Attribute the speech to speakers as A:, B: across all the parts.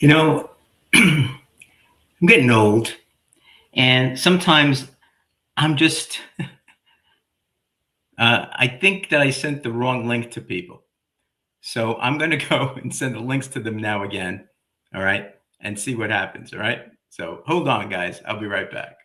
A: You know, I'm getting old, and sometimes I'm just, I think that I sent the wrong link to people. So I'm going to go and send the links to them now again. All right. And see what happens. All right. So hold on, guys. I'll be right back.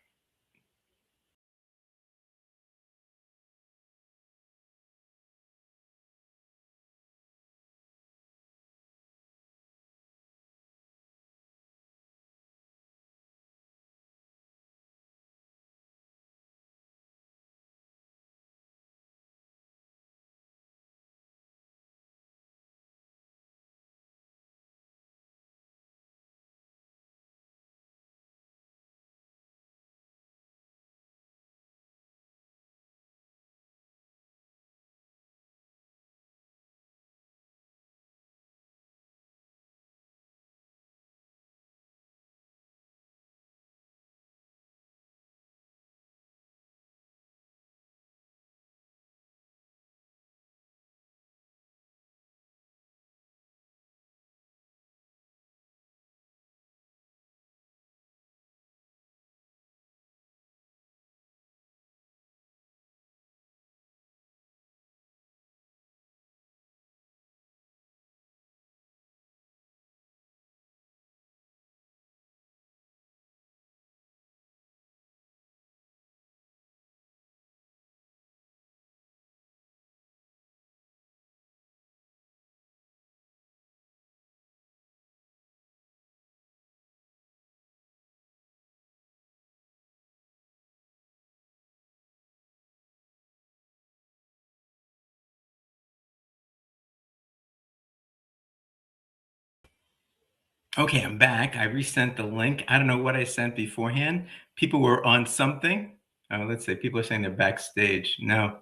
A: Okay, I'm back. I resent the link. I don't know what I sent beforehand. People were on something. Let's say people are saying they're backstage. Now,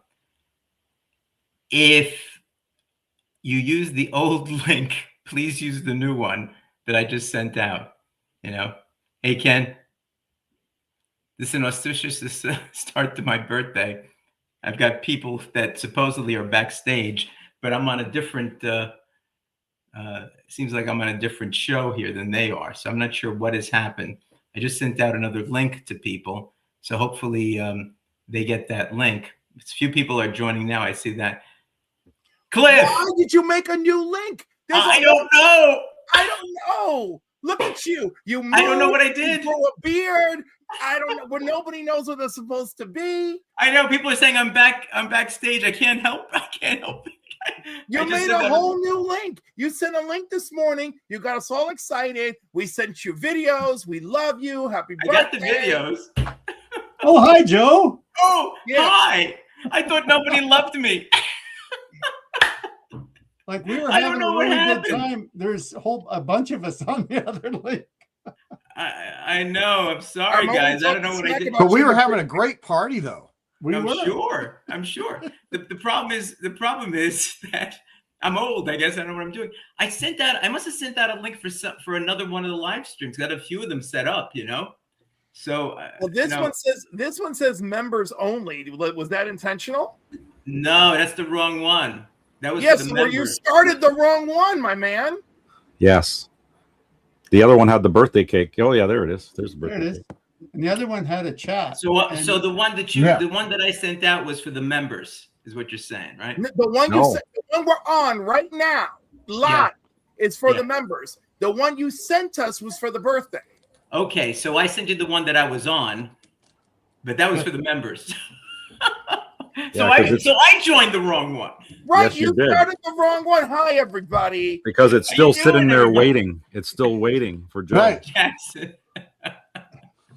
A: if you use the old link, please use the new one that I just sent out. Hey, Ken, this is an auspicious start to my birthday. I've got people that supposedly are backstage, but I'm on a different, seems like I'm on a different show here than they are. So I'm not sure what has happened. I just sent out another link to people. So hopefully they get that link. A few people are joining now. I see that. Cliff!
B: Why did you make a new link?
A: I don't know.
B: I don't know. Look at you. You moved,
A: I don't know what I did.
B: You grew a beard. I don't know. Where nobody knows what they're supposed to be.
A: I know people are saying I'm backstage. I can't help. I can't help it.
B: You made a whole new link. You sent a link this morning. You got us all excited. We sent you videos. We love you. Happy birthday.
A: I got the videos.
C: Oh, hi, Joe.
A: Oh, yeah. Hi. I thought nobody loved me.
C: Like we were having a really good time. There's a bunch of us on the other link.
A: I know. I'm sorry, guys. I don't know what I did.
D: But we were having a great party, though.
A: I'm sure. The problem is that I'm old. I guess I don't know what I'm doing. I must have sent out a link for another one of the live streams. Got a few of them set up, So
B: well, this one says members only. Was that intentional?
A: No, that's the wrong one. That was
B: for the members. You started the wrong one, my man.
E: Yes. The other one had the birthday cake. Oh yeah, there it is. There's the birthday cake.
C: And the other one had a chat.
A: So the one the one that I sent out was for the members, is what you're saying, right?
B: The one the one we're on right now, live, is for the members. The one you sent us was for the birthday.
A: Okay, so I sent you the one that I was on, but that was for the members. So I joined the wrong one.
B: Right, yes, you started the wrong one. Hi, everybody.
E: Because it's still sitting there waiting. It's still waiting for Joe.
C: Right.
A: Yes.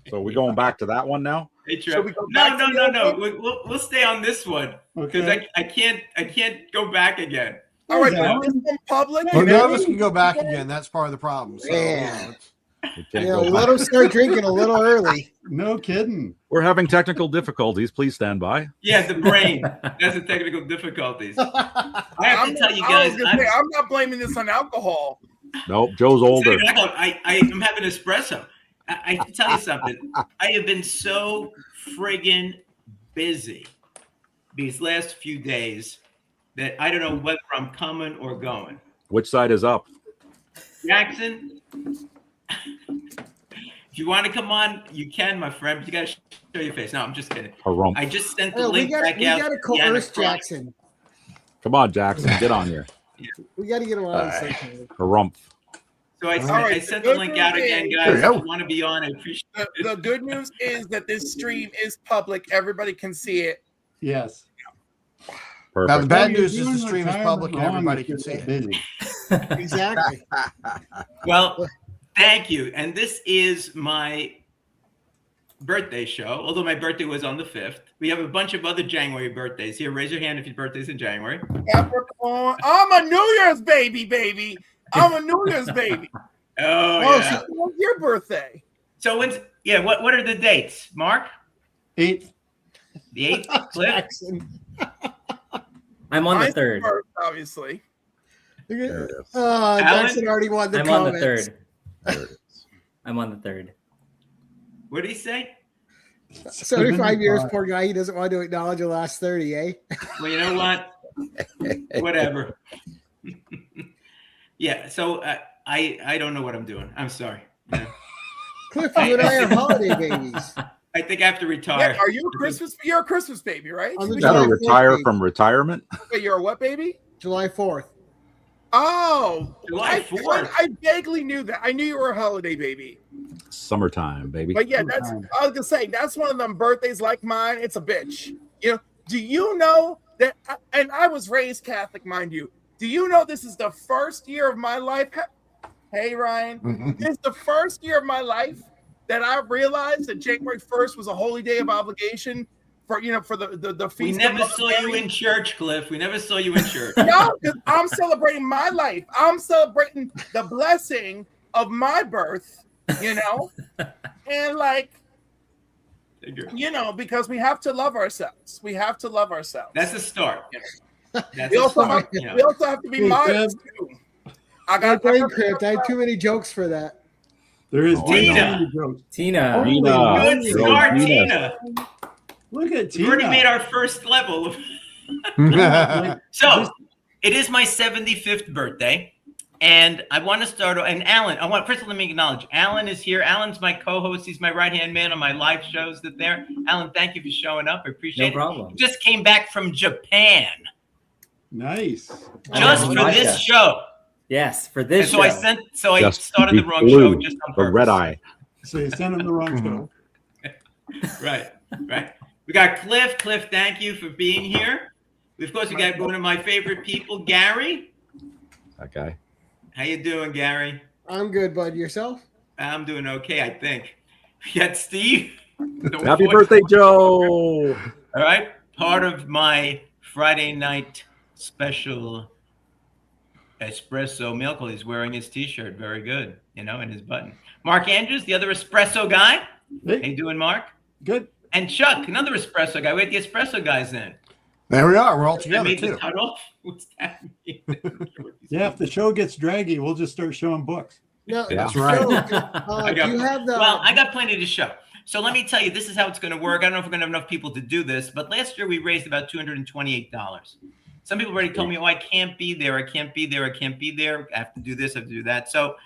E: So we're going back to that one now?
A: Hey, no. We'll stay on this one because I can't go back again.
B: All right, public.
D: Well, none of us can go back again. That's part of the problem. So,
F: let them start drinking a little early.
C: No kidding.
E: We're having technical difficulties. Please stand by.
A: Yeah, the brain. That's the technical difficulties. I have to tell you guys.
B: I'm not blaming this on alcohol.
E: Nope, Joe's older.
A: I'm having espresso. I can tell you something. I have been so friggin' busy these last few days that I don't know whether I'm coming or going.
E: Which side is up?
A: Jackson, if you want to come on, you can, my friend. But you got to show your face. No, I'm just kidding.
E: Harump.
A: I just sent the
F: Oh,
A: link back out.
F: We got to coerce Jackson.
E: Come on, Jackson, get on here.
F: We got to get him on sometime.
E: Harump.
A: So I
B: right,
A: sent the link out again, guys. If you want to be on, I appreciate it.
B: The good news is that this stream is public. Everybody can see it.
C: Yes.
E: Perfect.
D: Now the bad
C: You're
D: news is the
C: doing
D: stream is
C: retirement
D: public and
C: wrong
D: everybody
C: if
D: can
C: you're
D: see
C: that
D: it.
C: busy.
F: Exactly.
A: Well, thank you. And this is my birthday show, although my birthday was on the 5th. We have a bunch of other January birthdays here. Raise your hand if your birthday's in January.
B: Capricorn. I'm a New Year's baby. I'm a New Year's baby.
A: Oh,
B: Oh,
A: yeah.
B: so when's your birthday?
A: So what are the dates, Mark?
C: 8th.
A: The 8th, Cliff?
F: Jackson.
G: I'm on the
B: Mine's
G: 3rd.
B: first, obviously.
E: There it is.
F: Jackson already won the
G: I'm
F: comments.
G: on the 3rd.
E: There it is.
G: I'm on the 3rd.
A: What did he say?
F: 75 years, poor guy. He doesn't want to acknowledge the last 30, eh?
A: Well, you know what? Whatever. Yeah, so I don't know what I'm doing. I'm sorry. You know?
F: Cliff, you and I are holiday babies.
A: I think I have to retire.
B: Yeah, are you a Christmas? You're a Christmas baby, right?
F: On the
E: Is that a
F: July 4th,
E: retire
F: baby.
E: from retirement?
B: Wait, you're a what baby?
F: July 4th.
B: Oh,
A: July 4th.
B: I vaguely knew that. I knew you were a holiday baby.
E: Summertime, baby.
B: But yeah, I was gonna say that's one of them birthdays like mine. It's a bitch. You know? Do you know that? And I was raised Catholic, mind you. Do you know this is the first year of my life? Hey, Ryan, this is the first year of my life that I realized that January 1st was a holy day of obligation for the feast.
A: We never saw you in church, Cliff. We never saw you in church.
B: No, because I'm celebrating my life. I'm celebrating the blessing of my birth. And because we have to love ourselves. We have to love ourselves.
A: That's a start. That's
B: We
A: a
B: also,
A: start.
B: we also have to be modest too. I got
F: brain crypt. I had too many jokes for that.
C: There is
A: Tina.
G: Tina.
A: Good start, Tina.
C: Look at
A: We
C: Tina.
A: already made our first level. So it is my 75th birthday. And I want to start, and Alan, first of all, let me acknowledge, Alan is here. Alan's my co-host. He's my right-hand man on my live shows there. Alan, thank you for showing up. I appreciate it.
G: No problem.
A: He just came back from Japan.
C: Nice.
A: Just for this show.
G: Yes, for this
A: And
G: show.
A: I
E: Just
A: started
E: be
A: the wrong
E: blue,
A: show just on
E: the
A: purpose.
E: red eye.
C: So you sent him the wrong show.
A: Right. We got Cliff. Cliff, thank you for being here. Of course, we got one of my favorite people, Gary.
E: That guy.
A: How you doing, Gary?
F: I'm good, bud. Yourself?
A: I'm doing okay, I think. We got Steve.
E: Happy birthday, Joe.
A: All right. Part of my Friday night special espresso milk. He's wearing his T-shirt. Very good. And his button. Mark Andrews, the other espresso guy.
C: Hey.
A: How you doing, Mark?
C: Good.
A: And Chuck, another espresso guy. We had the espresso guys in.
D: There we are. We're all
A: I
D: together
A: made the
D: too.
A: cutoff. What's that mean?
C: Yeah, if the show gets draggy, we'll just start showing books.
F: No,
E: Yeah.
D: That's right.
F: do you have the?
A: Well, I got plenty to show. So let me tell you, this is how it's going to work. I don't know if we're going to have enough people to do this, but last year we raised about $228. Some people already told me, I can't be there. I can't be there. I can't be there. I have to do this. I have to do that. So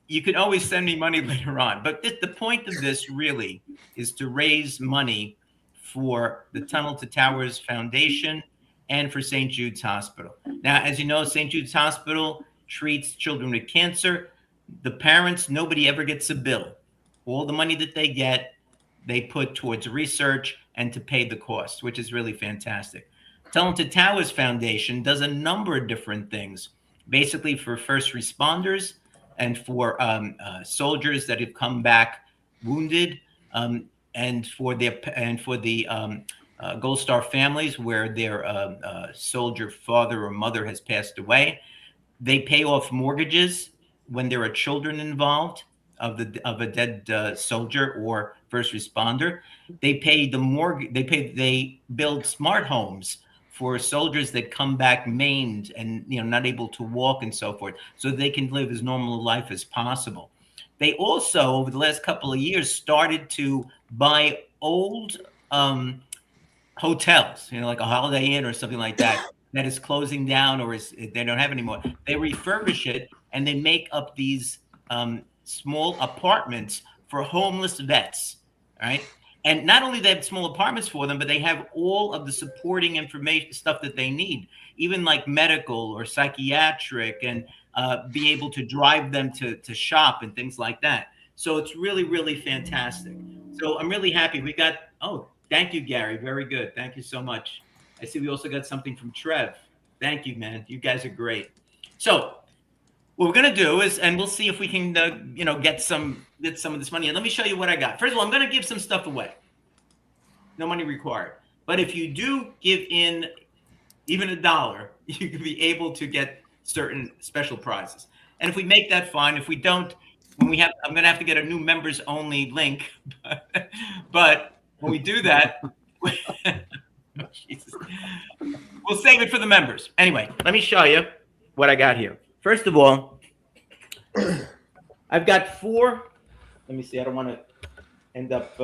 A: you can always send me money later on. But the point of this really is to raise money for the Tunnel to Towers Foundation and for St. Jude's Hospital. Now, as you know, St. Jude's Hospital treats children with cancer. The parents, nobody ever gets a bill. All the money that they get, they put towards research and to pay the cost, which is really fantastic. Tunnel to Towers Foundation does a number of different things, basically for first responders and for soldiers that have come back wounded, and for the Gold Star families where their soldier father or mother has passed away. They pay off mortgages when there are children involved of a dead soldier or first responder. They pay the mortgage. They build smart homes for soldiers that come back maimed and not able to walk and so forth, so they can live as normal a life as possible. They also, over the last couple of years, started to buy old hotels, like a Holiday Inn or something like that, that is closing down or they don't have anymore. They refurbish it and they make up these small apartments for homeless vets. All right. And not only they have small apartments for them, but they have all of the supporting information stuff that they need, even like medical or psychiatric, and be able to drive them to shop and things like that. So it's really, really fantastic. So I'm really happy. We got, oh, thank you, Gary. Very good. Thank you so much. I see we also got something from Trev. Thank you, man. You guys are great. So what we're going to do is, and we'll see if we can, get some of this money. And let me show you what I got. First of all, I'm going to give some stuff away. No money required. But if you do give in even $1, you can be able to get certain special prizes. And if we make that, fine. If we don't, I'm going to have to get a new members only link. But when we do that, Jesus, we'll save it for the members. Anyway, let me show you what I got here. First of all, I've got 4. Let me see. I don't want to end up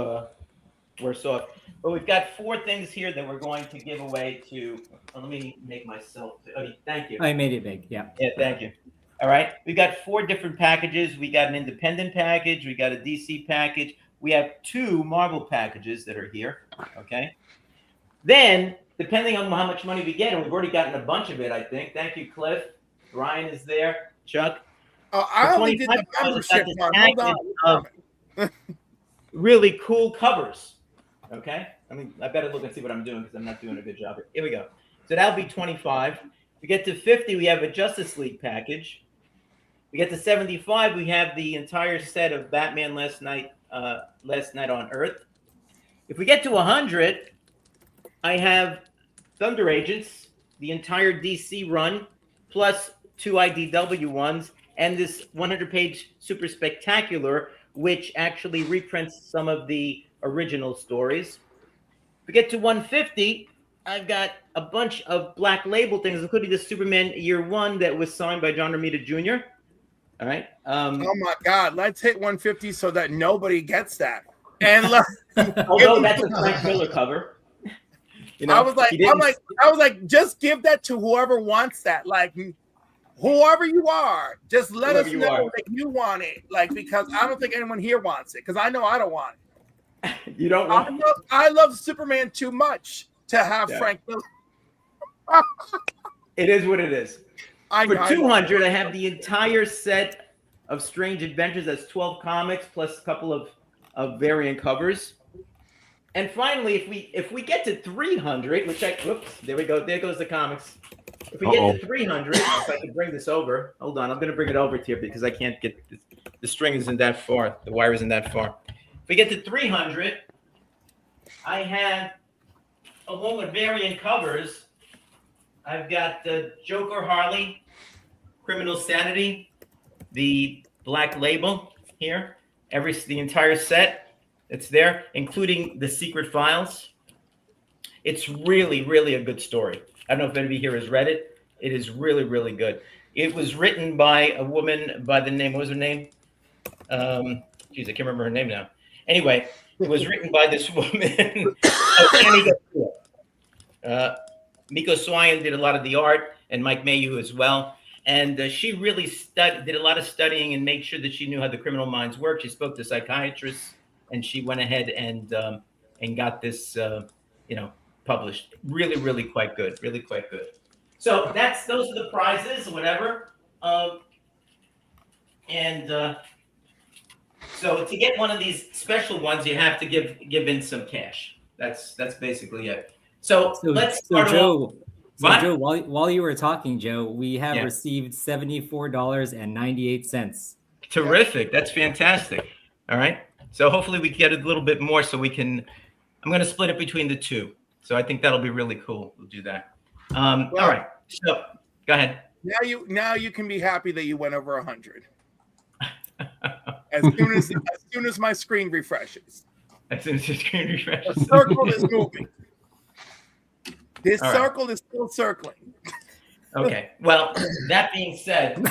A: worse off. But we've got 4 things here that we're going to give away to. Let me make myself. Thank you.
G: I made it big. Yeah.
A: Yeah, thank you. All right. We've got 4 different packages. We got an independent package. We got a DC package. We have 2 Marvel packages that are here. Okay. Then, depending on how much money we get, and we've already gotten a bunch of it, I think. Thank you, Cliff. Brian is there. Chuck.
B: I only did the membership one. Hold on.
A: Really cool covers. Okay. I better look and see what I'm doing because I'm not doing a good job here. Here we go. So that'll be 25. We get to 50, we have a Justice League package. We get to 75, we have the entire set of Batman Last Night on Earth. If we get to 100, I have Thunder Agents, the entire DC run, plus 2 IDW ones, and this 100-page Super Spectacular, which actually reprints some of the original stories. If we get to 150, I've got a bunch of Black Label things, including the Superman Year 1 that was signed by John Romita Jr. All right.
B: Oh my God! Let's hit 150 so that nobody gets that. And
A: although that's a Frank Miller cover,
B: I was like, just give that to whoever wants that. Like, whoever you are, just let us know that you want it. Like, because I don't think anyone here wants it. Because I know I don't want it.
A: You don't want it?
B: I love Superman too much to have Frank Miller.
A: It is what it is. For 200, I have the entire set of Strange Adventures. That's 12 comics plus a couple of variant covers. And finally, if we get to 300, which there we go. There goes the comics. If we get to 300, if I can bring this over. Hold on, I'm going to bring it over to you because I can't get the string isn't that far. The wire isn't that far. If we get to 300, I have, along with variant covers, I've got the Joker Harley, Criminal Sanity, the Black Label here, the entire set. It's there, including the Secret Files. It's really, really a good story. I don't know if anybody here has read it. It is really, really good. It was written by a woman by the name, what was her name? I can't remember her name now. Anyway, it was written by this woman, Annie Garcia. Miko Swayan did a lot of the art, and Mike Mayhew as well. And she really did a lot of studying and made sure that she knew how the criminal minds work. She spoke to psychiatrists, and she went ahead and got this, published. Really, really quite good. Really quite good. So those are the prizes, or whatever. So to get one of these special ones, you have to give in some cash. That's basically it. So let's start off.
G: Joe, while you were talking, Joe, we have received $74.98.
A: Terrific. That's fantastic. All right. So hopefully we get a little bit more so we can, I'm going to split it between the 2. So I think that'll be really cool. We'll do that. All right. So go ahead.
B: Now you can be happy that you went over 100. As soon as my screen refreshes.
A: As soon as your screen refreshes.
B: The circle is moving. This circle is still circling.
A: Okay. Well, that being said,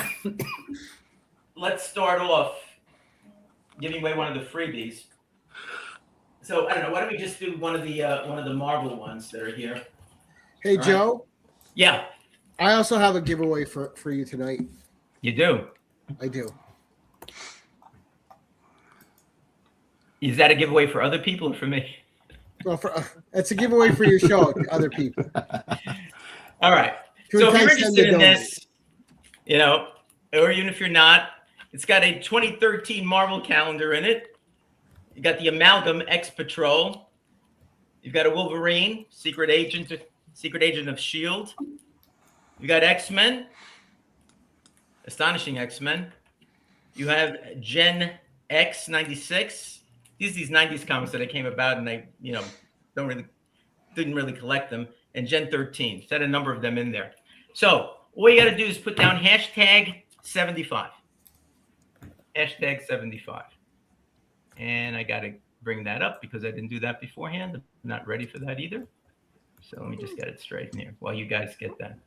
A: let's start off giving away one of the freebies. So I don't know. Why don't we just do one of the Marvel ones that are here?
F: Hey, Joe.
A: Yeah.
F: I also have a giveaway for you tonight.
A: You do?
F: I do.
A: Is that a giveaway for other people or for me?
F: Well, it's a giveaway for your show to other people.
A: All right.
F: To
A: So if you're
F: entice them to
A: interested in
F: donate.
A: this, you know, or even if you're not, it's got a 2013 Marvel calendar in it. You got the Amalgam X Patrol. You've got a Wolverine, Secret Agent of Shield. You got X-Men, Astonishing X-Men. You have Gen X 96. These 90s comics that came about, and I, didn't really collect them. And Gen 13. Set a number of them in there. So all you got to do is put down hashtag 75. Hashtag 75. And I got to bring that up because I didn't do that beforehand. I'm not ready for that either. So let me just get it straight in here while you guys get that.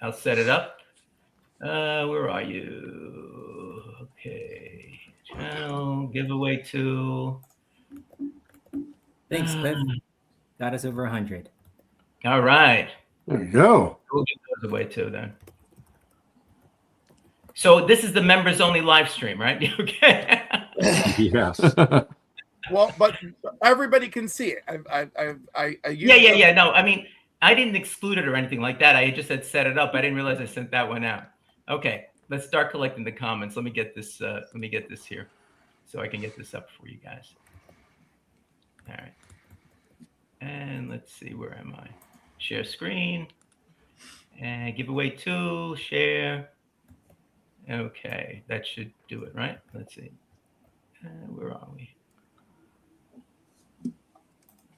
A: I'll set it up. Where are you? Okay. Channel, giveaway tool.
G: Thanks, Cliff. Got us over 100.
A: All right.
D: There you go.
A: We'll give those away too then. So this is the members only live stream, right? Okay.
E: Yes.
B: Well, but everybody can see it.
A: Yeah. No, I mean, I didn't exclude it or anything like that. I just had set it up. I didn't realize I sent that one out. Okay, let's start collecting the comments. Let me get this. Let me get this here, so I can get this up for you guys. All right. And let's see, where am I? Share screen. And giveaway tool. Share. Okay, that should do it, right? Let's see. Where are we?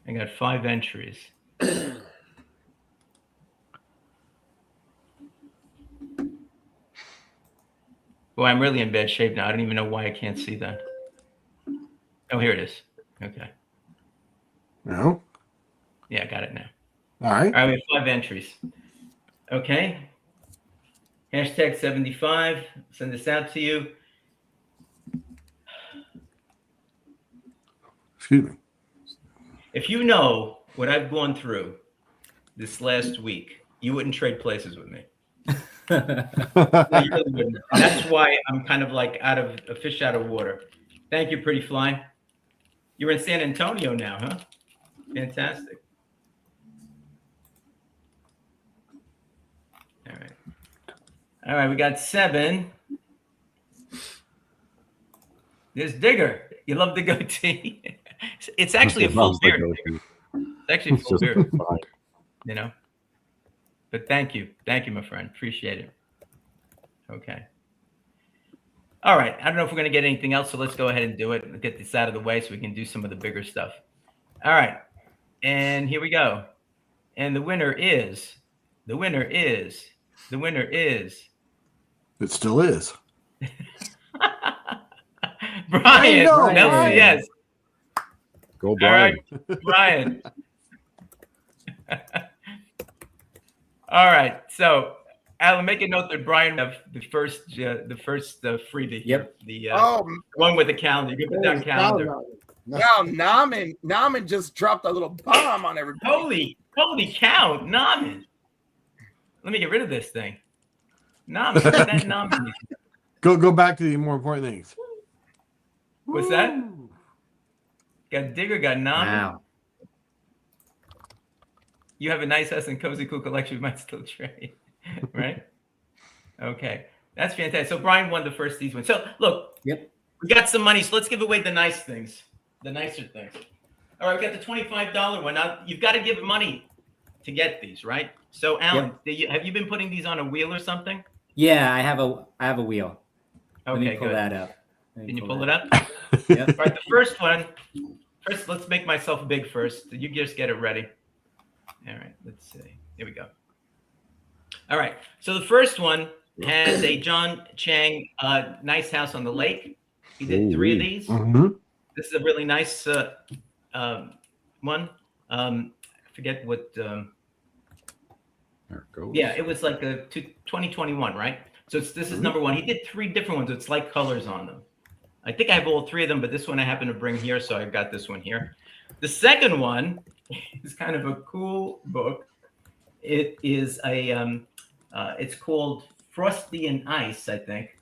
A: I got 5 entries. Well, I'm really in bad shape now. I don't even know why I can't see that. Oh, here it is. Okay.
D: No.
A: Yeah, I got it now.
D: All right.
A: All right, we have 5 entries. Okay. Hashtag 75. Send this out to you.
D: Excuse me.
A: If you know what I've gone through this last week, you wouldn't trade places with me. No, you really wouldn't. And that's why I'm kind of like a fish out of water. Thank you, Pretty Fly. You're in San Antonio now, huh? Fantastic. All right, we got 7. There's Digger. You love the goatee. It's actually a full beard. It's actually a full beard. You know. But thank you, my friend. Appreciate it. Okay. All right. I don't know if we're going to get anything else, so let's go ahead and do it. Let's get this out of the way so we can do some of the bigger stuff. All right. And here we go. And the winner is.
D: It still is.
A: Brian.
D: Go,
A: Nelson,
D: Brian.
A: yes.
E: Go, Brian.
A: All right, Brian. All right. So, Alan, make a note that Brian have the first freebie.
G: Yep.
A: The one with the calendar. You can put down calendar.
B: Wow, Naman just dropped a little bomb on everybody.
A: Holy cow, Naman. Let me get rid of this thing. Naman, that Naman.
D: Go back to the more important things.
A: What's that? Got Digger, got Naman.
G: Wow.
A: You have a nice house and cozy cool collection. You might still trade, right? Okay, that's fantastic. So Brian won the first season. So look,
G: Yep.
A: we got some money. So let's give away the nice things, the nicer things. All right, we got the $25 one. Now you've got to give money to get these, right? So Alan, have you been putting these on a wheel or something?
G: Yeah, I have a wheel. Let me
A: Okay,
G: pull
A: good.
G: that up.
A: Can you pull it up?
G: Yep.
A: All right, the first one. First, let's make myself big first. You just get it ready. All right, let's see. Here we go. All right, so the first one has a John Chang nice house on the lake. He did 3 of these.
D: Mm-hmm.
A: This is a really nice one. I forget what.
E: There it goes.
A: Yeah, it was like a 2021, right? So this is number 1. He did 3 different ones with light colors on them. I think I have all 3 of them, but this one I happen to bring here, so I've got this one here. The second one is kind of a cool book. It is a, it's called Frosty and Ice, I think.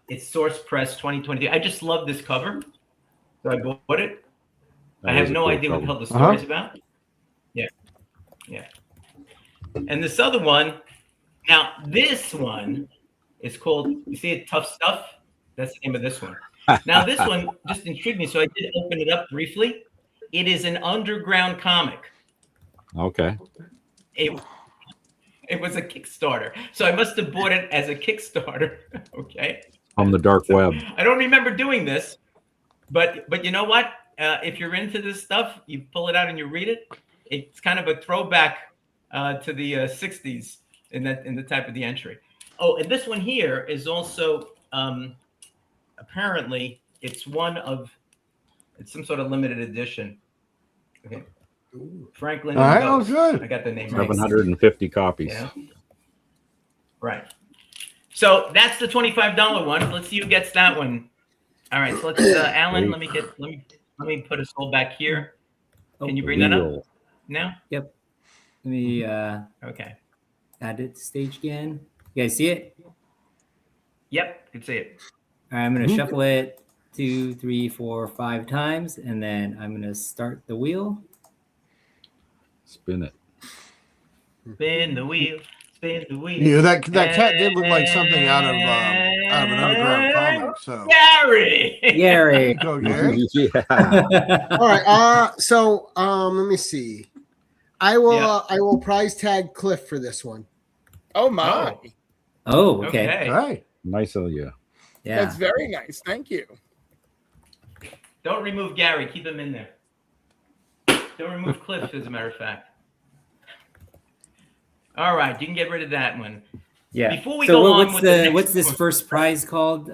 A: It's Source Press 2023. I just love this cover, so I bought it. I have no idea what the hell the story's about. Yeah. And this other one, now this one is called, you see it, Tough Stuff? That's the name of this one. Now this one just intrigued me, so I did open it up briefly. It is an underground comic.
E: Okay.
A: It was a Kickstarter, so I must have bought it as a Kickstarter. Okay.
E: From the dark web.
A: I don't remember doing this, but you know what? If you're into this stuff, you pull it out and you read it. It's kind of a throwback to the 60s in the type of the entry. Oh, and this one here is also apparently it's some sort of limited edition. Okay. Franklin.
D: All right, oh, good.
A: I got the name right.
E: 750 copies.
A: Yeah. Right. So that's the $25 one. Let's see who gets that one. All right. So let's, Alan. Let me put us all back here. Can you bring that up now?
G: Yep. Let me
A: okay.
G: Add it to stage again. You guys see it?
A: Yep, you can see it.
G: All right, I'm gonna shuffle it 2, 3, 4, 5 times, and then I'm gonna start the wheel.
E: Spin it.
A: Spin the wheel. Spin the wheel.
D: Yeah, that cat did look like something out of an underground comic. So
G: Gary.
D: Go, Gary.
E: Yeah.
F: All right. So let me see. I will prize tag Cliff for this one.
B: Oh my.
G: Oh, okay.
D: All right.
E: Nice of you.
G: Yeah.
B: That's very nice. Thank you.
A: Don't remove Gary. Keep him in there. Don't remove Cliff, as a matter of fact. All right, you can get rid of that one.
G: Yeah.
A: Before we go on with
G: what's this first prize called,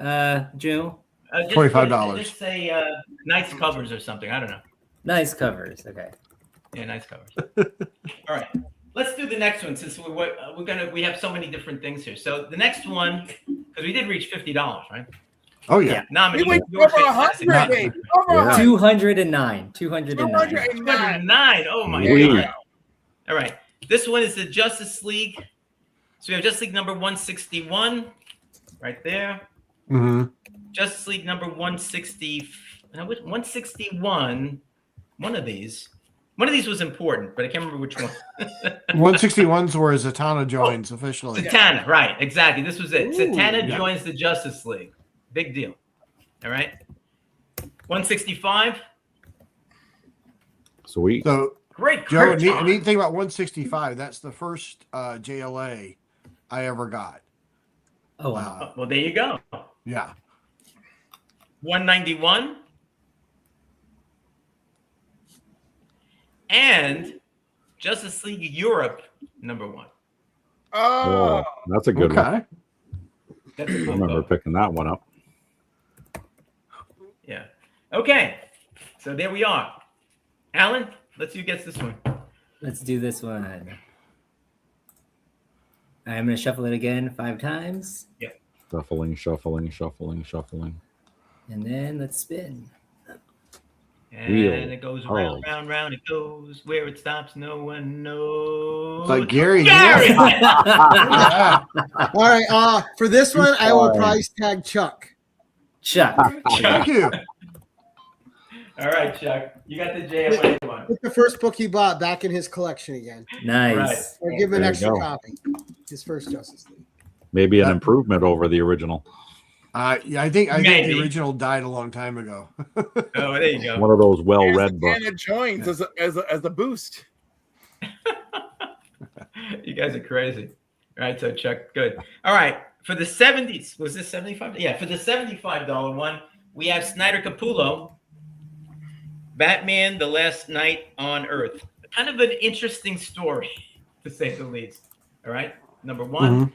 G: Joe?
D: $25.
A: Just say nice covers or something. I don't know.
G: Nice covers. Okay.
A: Yeah, nice covers. All right, let's do the next one since we have so many different things here. So the next one, because we did reach $50, right?
D: Oh yeah.
A: Nominee.
B: We went over 100. Over 100.
G: 209. 209.
B: 209.
A: Oh my
E: Sweet.
A: God. All right. This one is the Justice League. So we have Justice League number 161 right there.
D: Mm-hmm.
A: Justice League number 160. 161. One of these was important, but I can't remember which one.
D: 161's where Zatanna joins officially.
A: Zatanna, right? Exactly. This was it.
F: Ooh,
A: Zatanna joins the Justice League. Big deal. All right. 165.
E: Sweet.
D: So
A: Great.
D: Joe,
A: Krypton.
D: neat thing about 165, that's the first JLA I ever got.
G: Oh, wow.
A: Well, there you go.
D: Yeah.
A: 191. And Justice League Europe number 1.
D: Oh,
E: that's a good one.
A: That's a
E: I
A: good
E: remember
A: book.
E: picking that one up.
A: Yeah. Okay. So there we are. Alan, let's see who gets this one.
G: Let's do this one. I'm going to shuffle it again 5 times.
A: Yep.
E: Shuffling, shuffling, shuffling, shuffling.
G: And then let's spin.
A: And
E: Wheel.
A: it goes round, round, round. It goes where it stops. No one knows.
D: It's like Gary.
A: Gary!
D: Yeah.
F: All right. For this one, I will prize tag Chuck.
G: Chuck.
D: Thank you.
A: All right, Chuck. You got the JLA one.
F: It's the first book he bought back in his collection again.
G: Nice.
A: Right.
F: Or give him an
E: There you
F: extra
E: go.
F: copy. His first Justice League.
E: Maybe an improvement over the original.
D: Yeah, I think
A: Maybe.
D: the original died a long time ago.
A: Oh, there you go.
E: One of those well-read books.
B: And it joins as a boost.
A: You guys are crazy. All right, so Chuck, good. All right, for the 70s, was this 75? Yeah, for the $75 one, we have Snyder Capullo, Batman: The Last Night on Earth. Kind of an interesting story, to say the least. All right, number 1,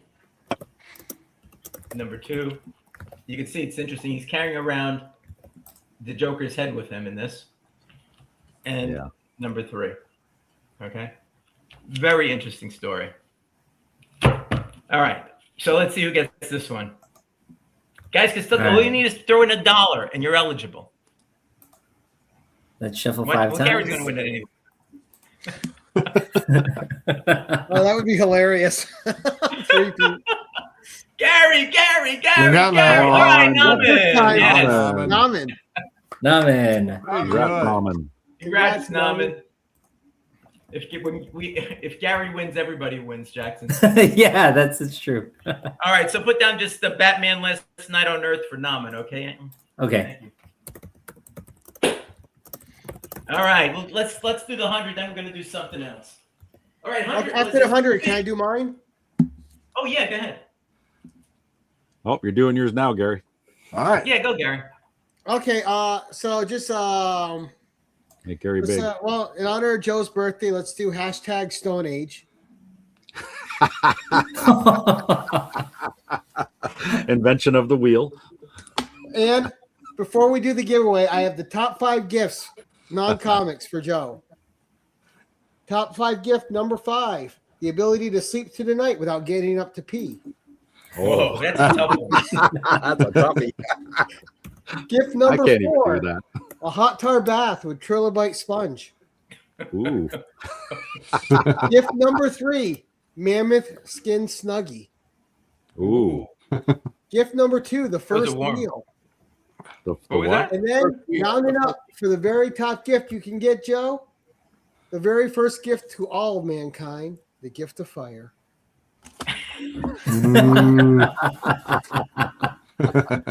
A: number 2. You can see it's interesting. He's carrying around the Joker's head with him in this. And number 3. Okay. Very interesting story. All right. So let's see who gets this one. Guys can still all you need is throw in $1 and you're eligible.
G: Let's shuffle 5 times.
A: Gary's going to win it anyway.
F: Oh, that would be hilarious. Three-peat.
A: Gary.
C: You're not
A: All right,
E: Naman.
A: Naman.
F: Time.
A: Yes.
F: Naman.
G: Naman.
C: Very
E: Congrats,
C: good.
E: Ramen.
A: Congrats,
F: Naman.
A: Naman. If Gary wins, everybody wins, Jackson.
G: Yeah, it's true.
A: All right, so put down just the Batman Last Night on Earth for Naman, okay?
G: Okay.
A: Thank you. All right, well, let's do the 100. Then we're gonna do something else. All right, 100.
F: After the 100, can I do mine?
A: Oh yeah, go ahead.
E: Oh, you're doing yours now, Gary.
C: All right.
A: Yeah, go, Gary.
F: Okay. So just
E: Make Gary
F: let's,
E: big.
F: well, in honor of Joe's birthday, let's do hashtag Stone Age.
E: Invention of the wheel.
F: And before we do the giveaway, I have the top 5 gifts, non-comics for Joe. Top 5 gift number 5: the ability to sleep through the night without getting up to pee.
A: Whoa, that's a tough one.
D: That's a toughie.
F: Gift
E: I
F: number
E: can't even
F: 4:
E: do that.
F: a hot tar bath with Trilobite sponge.
E: Ooh.
F: Gift number 3: mammoth skin snuggie.
E: Ooh.
F: Gift number 2: the
A: Those
F: first
A: are warm.
F: meal.
E: The
A: What was
E: what?
A: that?
F: And then rounding up for the very top gift you can get, Joe, the very first gift to all of mankind, the gift of fire.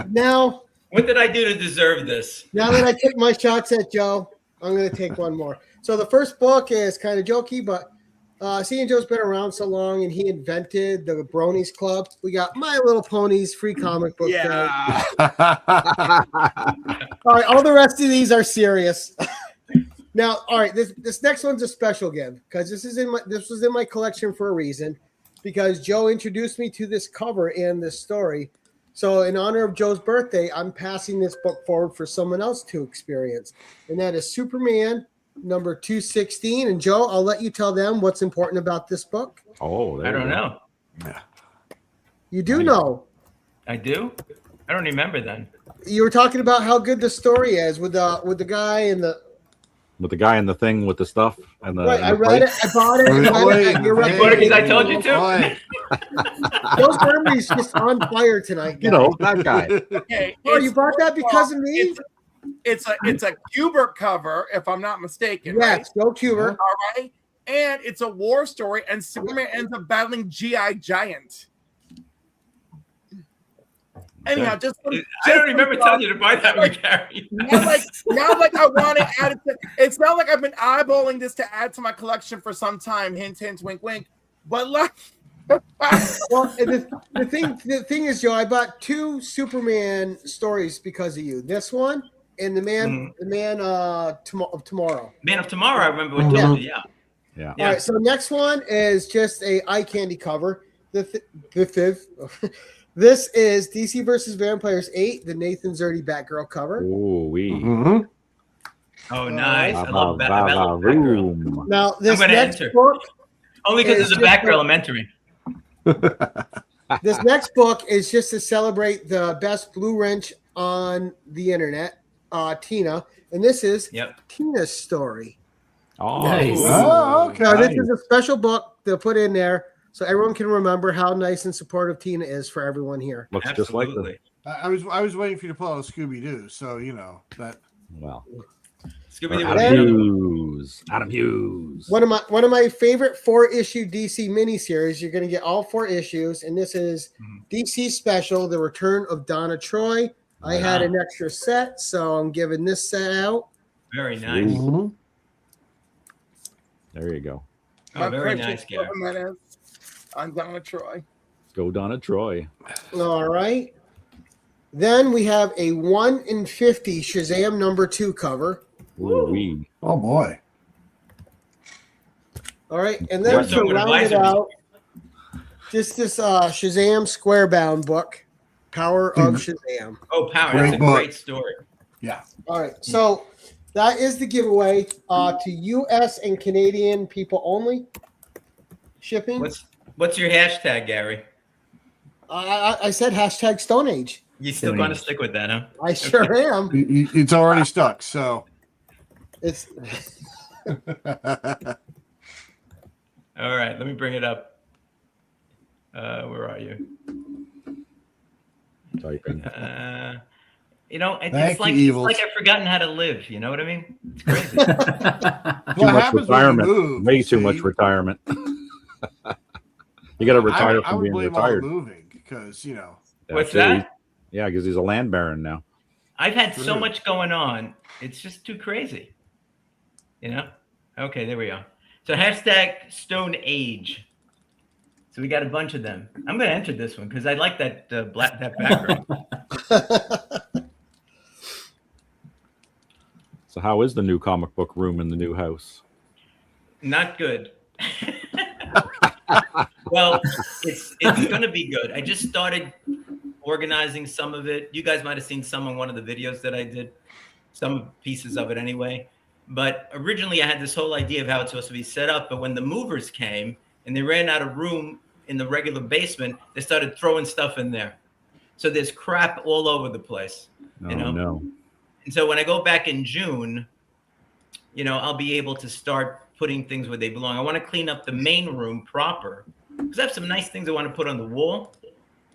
F: Now,
A: What did I do to deserve this?
F: now that I took my shots at Joe, I'm going to take one more. So the first book is kind of jokey, but seeing Joe's been around so long and he invented the Bronies Club, we got My Little Ponies free comic book day.
B: Yeah.
F: All right, all the rest of these are serious. Now, all right, this next one's a special gift because this was in my collection for a reason, because Joe introduced me to this cover and this story. So in honor of Joe's birthday, I'm passing this book forward for someone else to experience. And that is Superman number 216. And Joe, I'll let you tell them what's important about this book.
E: Oh, there
A: I
E: you
A: don't
E: go.
A: know.
F: You do know.
A: I do? I don't remember then.
F: You were talking about how good the story is with the guy and the
E: With the guy in the thing with the stuff and the.
F: right.
E: and
F: I
E: the
F: read it.
E: plates.
F: I bought it. I read it. You're right.
A: You bought it 'cause I told you to?
C: Boy.
F: Joe's memory's just on fire tonight.
E: You
F: guys.
E: know, that guy.
B: Okay.
F: Oh, you
B: it's-
F: bought that because of me?
B: It's a Kubert cover, if I'm not mistaken.
F: Yes, Joe Cuber.
B: Right? All right. And it's a war story, and Superman ends up battling G.I. Giant. Anyhow, just
A: I don't remember telling you to buy that one, Gary.
B: Not like I want to add it to, it's not like I've been eyeballing this to add to my collection for some time. Hint, hint, wink, wink. But like,
F: Well, and the thing is, Joe, I bought 2 Superman stories because of you. This one and the man of tomorrow.
A: Man of Tomorrow, I remember what told you, yeah.
E: Yeah.
A: Yeah.
F: All right, so next one is just a eye candy cover. This is DC versus Vampires 8, the Nathan Zerdy Batgirl cover.
E: Ooh, wee.
C: Mhm.
A: Oh, nice. I love Batgirl.
E: Room.
F: Now, this
A: gonna
F: next
A: enter.
F: book,
A: Only because
F: It's
A: it's a
F: just
A: Batgirl I'm entering.
F: this next book is just to celebrate the best blue wrench on the internet, Tina, and this is
A: Yep.
F: Tina's story.
E: Oh,
G: Nice.
C: Oh, okay.
F: Now, this is a special book to put in there so everyone can remember how nice and supportive Tina is for everyone here.
E: looks just like
A: Absolutely.
E: the.
C: I was waiting for you to pull out Scooby Doo, so you know that.
E: Well,
A: Scooby-Doo
E: Adam
A: was
F: Adam
A: another one.
E: Hughes. Adam Hughes.
F: One of my favorite 4-issue DC miniseries. You're going to get all 4 issues, and this is DC Special: The Return of Donna Troy. I had an extra set, so I'm giving this set out.
A: Very nice.
C: Mhm.
E: There you go.
A: Oh, very
B: precious
A: nice, Gary.
B: woman is on Donna Troy.
E: Go Donna Troy.
F: All right. Then we have a 1 in 50 Shazam number 2 cover.
E: Ooh, wee.
C: Oh boy.
F: All right, and then
A: Or
F: to
A: someone
F: round it
A: advisor.
F: out, just this Shazam square bound book, Power of Shazam.
A: Oh, Power.
C: Great
A: That's a
C: book.
A: great story.
C: Yeah.
F: All right, so that is the giveaway to U.S. and Canadian people only. Shipping.
A: What's your hashtag, Gary?
F: I said hashtag Stone Age.
A: You still
G: Stone
A: going to
G: Age.
A: stick with that, huh?
F: I sure am.
C: It's already stuck. So.
F: It's
A: All right, let me bring it up. Where are you?
E: Typing.
A: You know,
D: Thank
A: it's like
D: you, Evils.
A: I've forgotten how to live. You know what I mean? It's crazy.
E: Too
D: What
E: much
D: happens when you
E: retirement.
D: move?
E: Way too much
D: see?
E: retirement. You got to retire
D: I
E: from
D: would
E: being
D: blame all the
E: retired.
D: moving because, you know.
A: What's
E: too.
A: that?
E: Yeah, because he's a land baron now.
A: I've had so
D: True.
A: much going on. It's just too crazy. You know? Okay, there we go. So hashtag Stone Age. So we got a bunch of them. I'm going to enter this one because I like that that background.
E: So how is the new comic book room in the new house?
A: Not good. Well, it's going to be good. I just started organizing some of it. You guys might have seen some on one of the videos that I did, some pieces of it anyway. But originally I had this whole idea of how it's supposed to be set up. But when the movers came and they ran out of room in the regular basement, they started throwing stuff in there. So there's crap all over the place.
E: Oh, no.
A: And so when I go back in June, you know, I'll be able to start putting things where they belong. I want to clean up the main room proper because I have some nice things I want to put on the wall.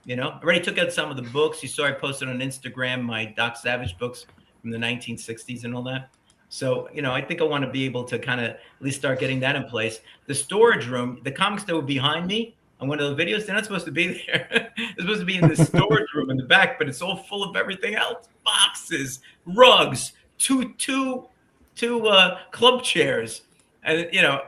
A: You know, I already took out some of the books. You saw I posted on Instagram my Doc Savage books from the 1960s and all that. So, you know, I think I want to be able to kind of at least start getting that in place. The storage room, the comics that were behind me on one of the videos, they're not supposed to be there. They're supposed to be in the storage room in the back, but it's all full of everything else. Boxes, rugs, two club chairs. And, you know,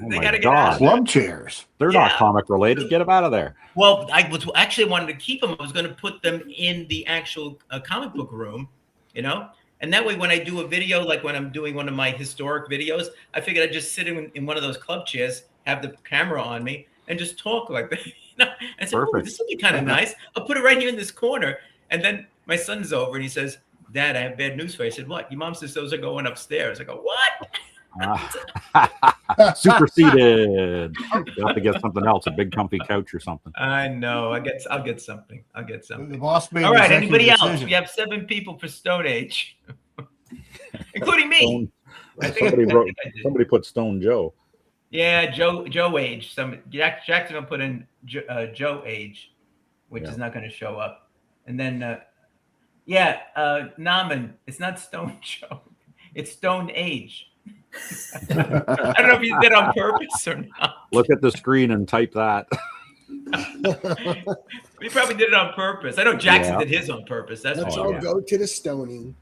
A: they got to get out of there.
D: Club chairs.
E: They're not comic related. Get them out of there.
A: Well, I was actually wanted to keep them. I was going to put them in the actual comic book room, you know? And that way, when I do a video, like when I'm doing one of my historic videos, I figured I'd just sit in one of those club chairs, have the camera on me, and just talk like that. You know? And say, "Oh, this will be kind of nice. I'll put it right here in this corner." And then my son's over and he says, "Dad, I have bad news for you." I said, "What?" "Your mom says those are going upstairs." I go, "What?"
E: Superseded. You have to get something else, a big comfy couch or something.
A: I know. I'll get something.
D: The boss made
A: All right.
D: an
A: Anybody
D: executive
A: else?
D: decision.
A: We have 7 people for Stone Age, including me.
E: Somebody put Stone Joe.
A: Yeah, Joe Age. Jackson will put in Joe Age, which is not going to show up. And then, Naman. It's not Stone Joe. It's Stone Age. I don't know if you did it on purpose or not.
E: Look at the screen and type that.
A: He probably did it on purpose. I know Jackson did his on purpose. That's
F: Let's
A: all.
F: all go to the stoning.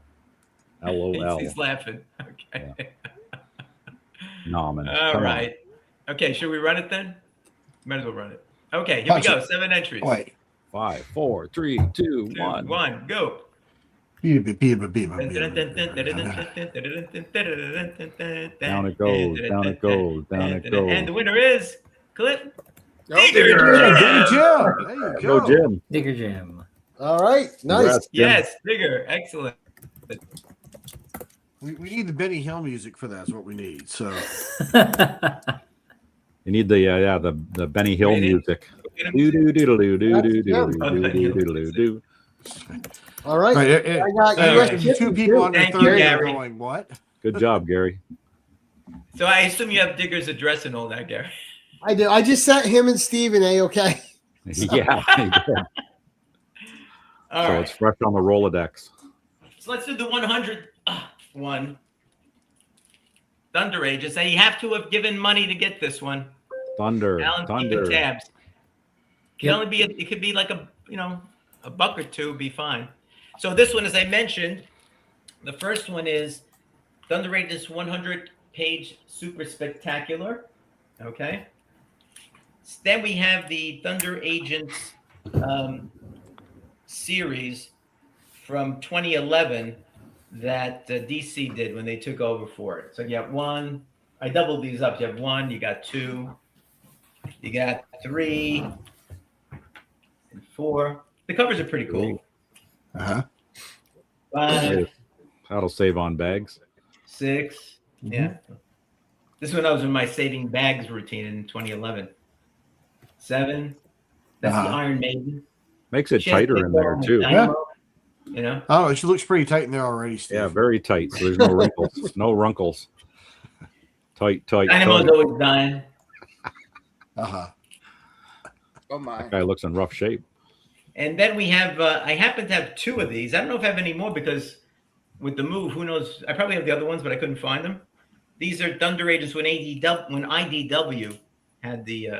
E: LOL.
A: He's laughing. Okay.
E: No, man.
A: All
E: Come
A: right. Okay, should we run it then? Might as well run it. Okay, here we go. 7 entries.
D: Wait.
E: 5, 4, 3, 2, 1.
A: 1, go.
E: Down it goes, down it goes, down it goes.
A: And the winner is Clip.
D: Digger Jim. There you
E: Go,
D: go.
E: Jim.
G: Digger Jim.
F: All right, nice.
E: Congrats, Jim.
A: Yes, Digger. Excellent.
D: We need the Benny Hill music for that. Is what we need. So
E: You need the Benny Hill
A: Ready?
E: music. Do.
F: All right. I got
D: right, 2 people under
A: Thank you,
D: 30 are
A: Gary.
D: going, what?
E: Good job, Gary.
A: So I assume you have Digger's address and all that, Gary.
F: I do. I just sent him and Steven okay.
E: Yeah.
A: All
E: So
A: right.
E: it's fresh on the Rolodex.
A: So let's do the 100 one. Thunder Age. You have to have given money to get this one.
E: Thunder.
A: Alan's
E: Thunder.
A: keeping tabs. Can
G: Yep.
A: only be it could be like a buck or two be fine. So this one, as I mentioned, the first one is Thunder Age's 100-page super spectacular. Okay. Then we have the Thunder Agents series from 2011 that DC did when they took over for it. So you have 1. I doubled these up. You have 1. You got 2. You got 3. And 4. The covers are pretty cool. 5,
E: That'll save on bags.
A: 6. Yeah. This one I was in my saving bags routine in 2011. 7. That's the Iron Maiden.
E: Makes it
A: She has
E: tighter
A: big
E: in there
A: arms,
E: too.
A: dynamo, You know.
D: Oh, she looks pretty tight in there already, Steve.
E: Yeah, very tight. So there's no wrinkles. No wrinkles. Tight.
A: Dynamo's always dying.
D: Uh-huh.
B: Oh my.
E: That guy looks in rough shape.
A: And then we have, I happen to have 2 of these. I don't know if I have any more because with the move, who knows? I probably have the other ones, but I couldn't find them. These are Thunder Agents when IDW had the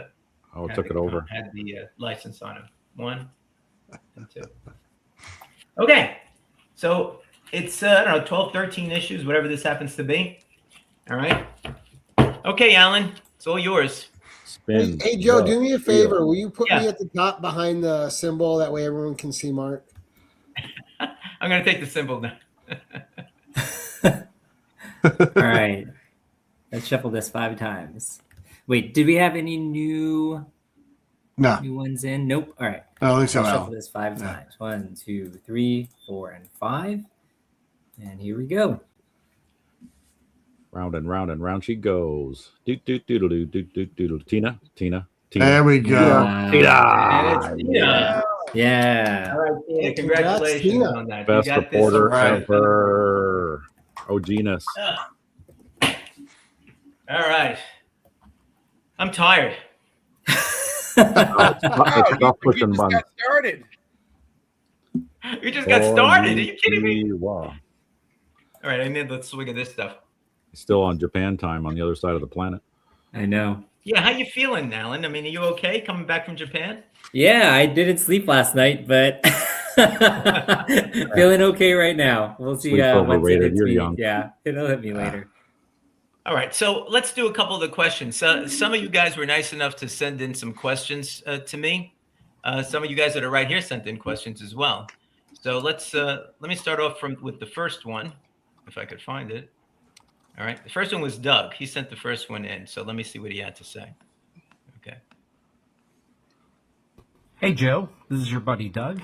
E: Took it over.
A: had the license on them. 1 and 2. Okay, so it's I don't know, 12, 13 issues, whatever this happens to be. All right. Okay, Alan, it's all yours.
E: Spin.
F: Hey, Joe,
E: the
F: do me a favor.
E: wheel.
F: Will you put
A: Yeah.
F: me at the top behind the symbol? That way everyone can see Mark.
A: I'm gonna take the symbol now.
G: All right. Let's shuffle this 5 times. Wait, did we have any new
D: No,
G: ones in? Nope. All right.
D: no, at least
G: I'll
D: I'm
G: shuffle
D: out.
G: this 5
D: Yeah.
G: times. 1, 2, 3, 4, and 5. And here we go.
E: Round and round and round she goes. Doot doot doodle doot doot doot doodle. Tina.
D: There we go.
A: And it's Tina.
G: Yeah.
A: All right, Tina,
F: Hey,
A: congratulations
F: Tina.
A: on that.
E: Best
A: you got
E: reporter
D: right.
E: ever. Oh, Genus.
A: All right. I'm tired.
B: Wow,
E: It's tough
B: you
E: pushing
B: just
E: buttons.
B: got started.
A: We just got started. Are you kidding me?
E: Wow.
A: All right, I need the swing of this stuff.
E: Still on Japan time on the other side of the planet.
G: I know.
A: Yeah, how you feeling, Alan? I mean, are you okay coming back from Japan?
G: Yeah, I didn't sleep last night, but feeling okay right now. We'll see.
E: Sleep's
G: Once it
E: overrated.
G: hits
E: You're
G: me.
E: young.
G: Yeah, it'll hit me later.
A: All right, so let's do a couple of the questions. Some of you guys were nice enough to send in some questions to me. Some of you guys that are right here sent in questions as well. So let me start off with the first one, if I could find it. All right, the first one was Doug. He sent the first one in. So let me see what he had to say. Okay.
H: Hey, Joe. This is your buddy, Doug.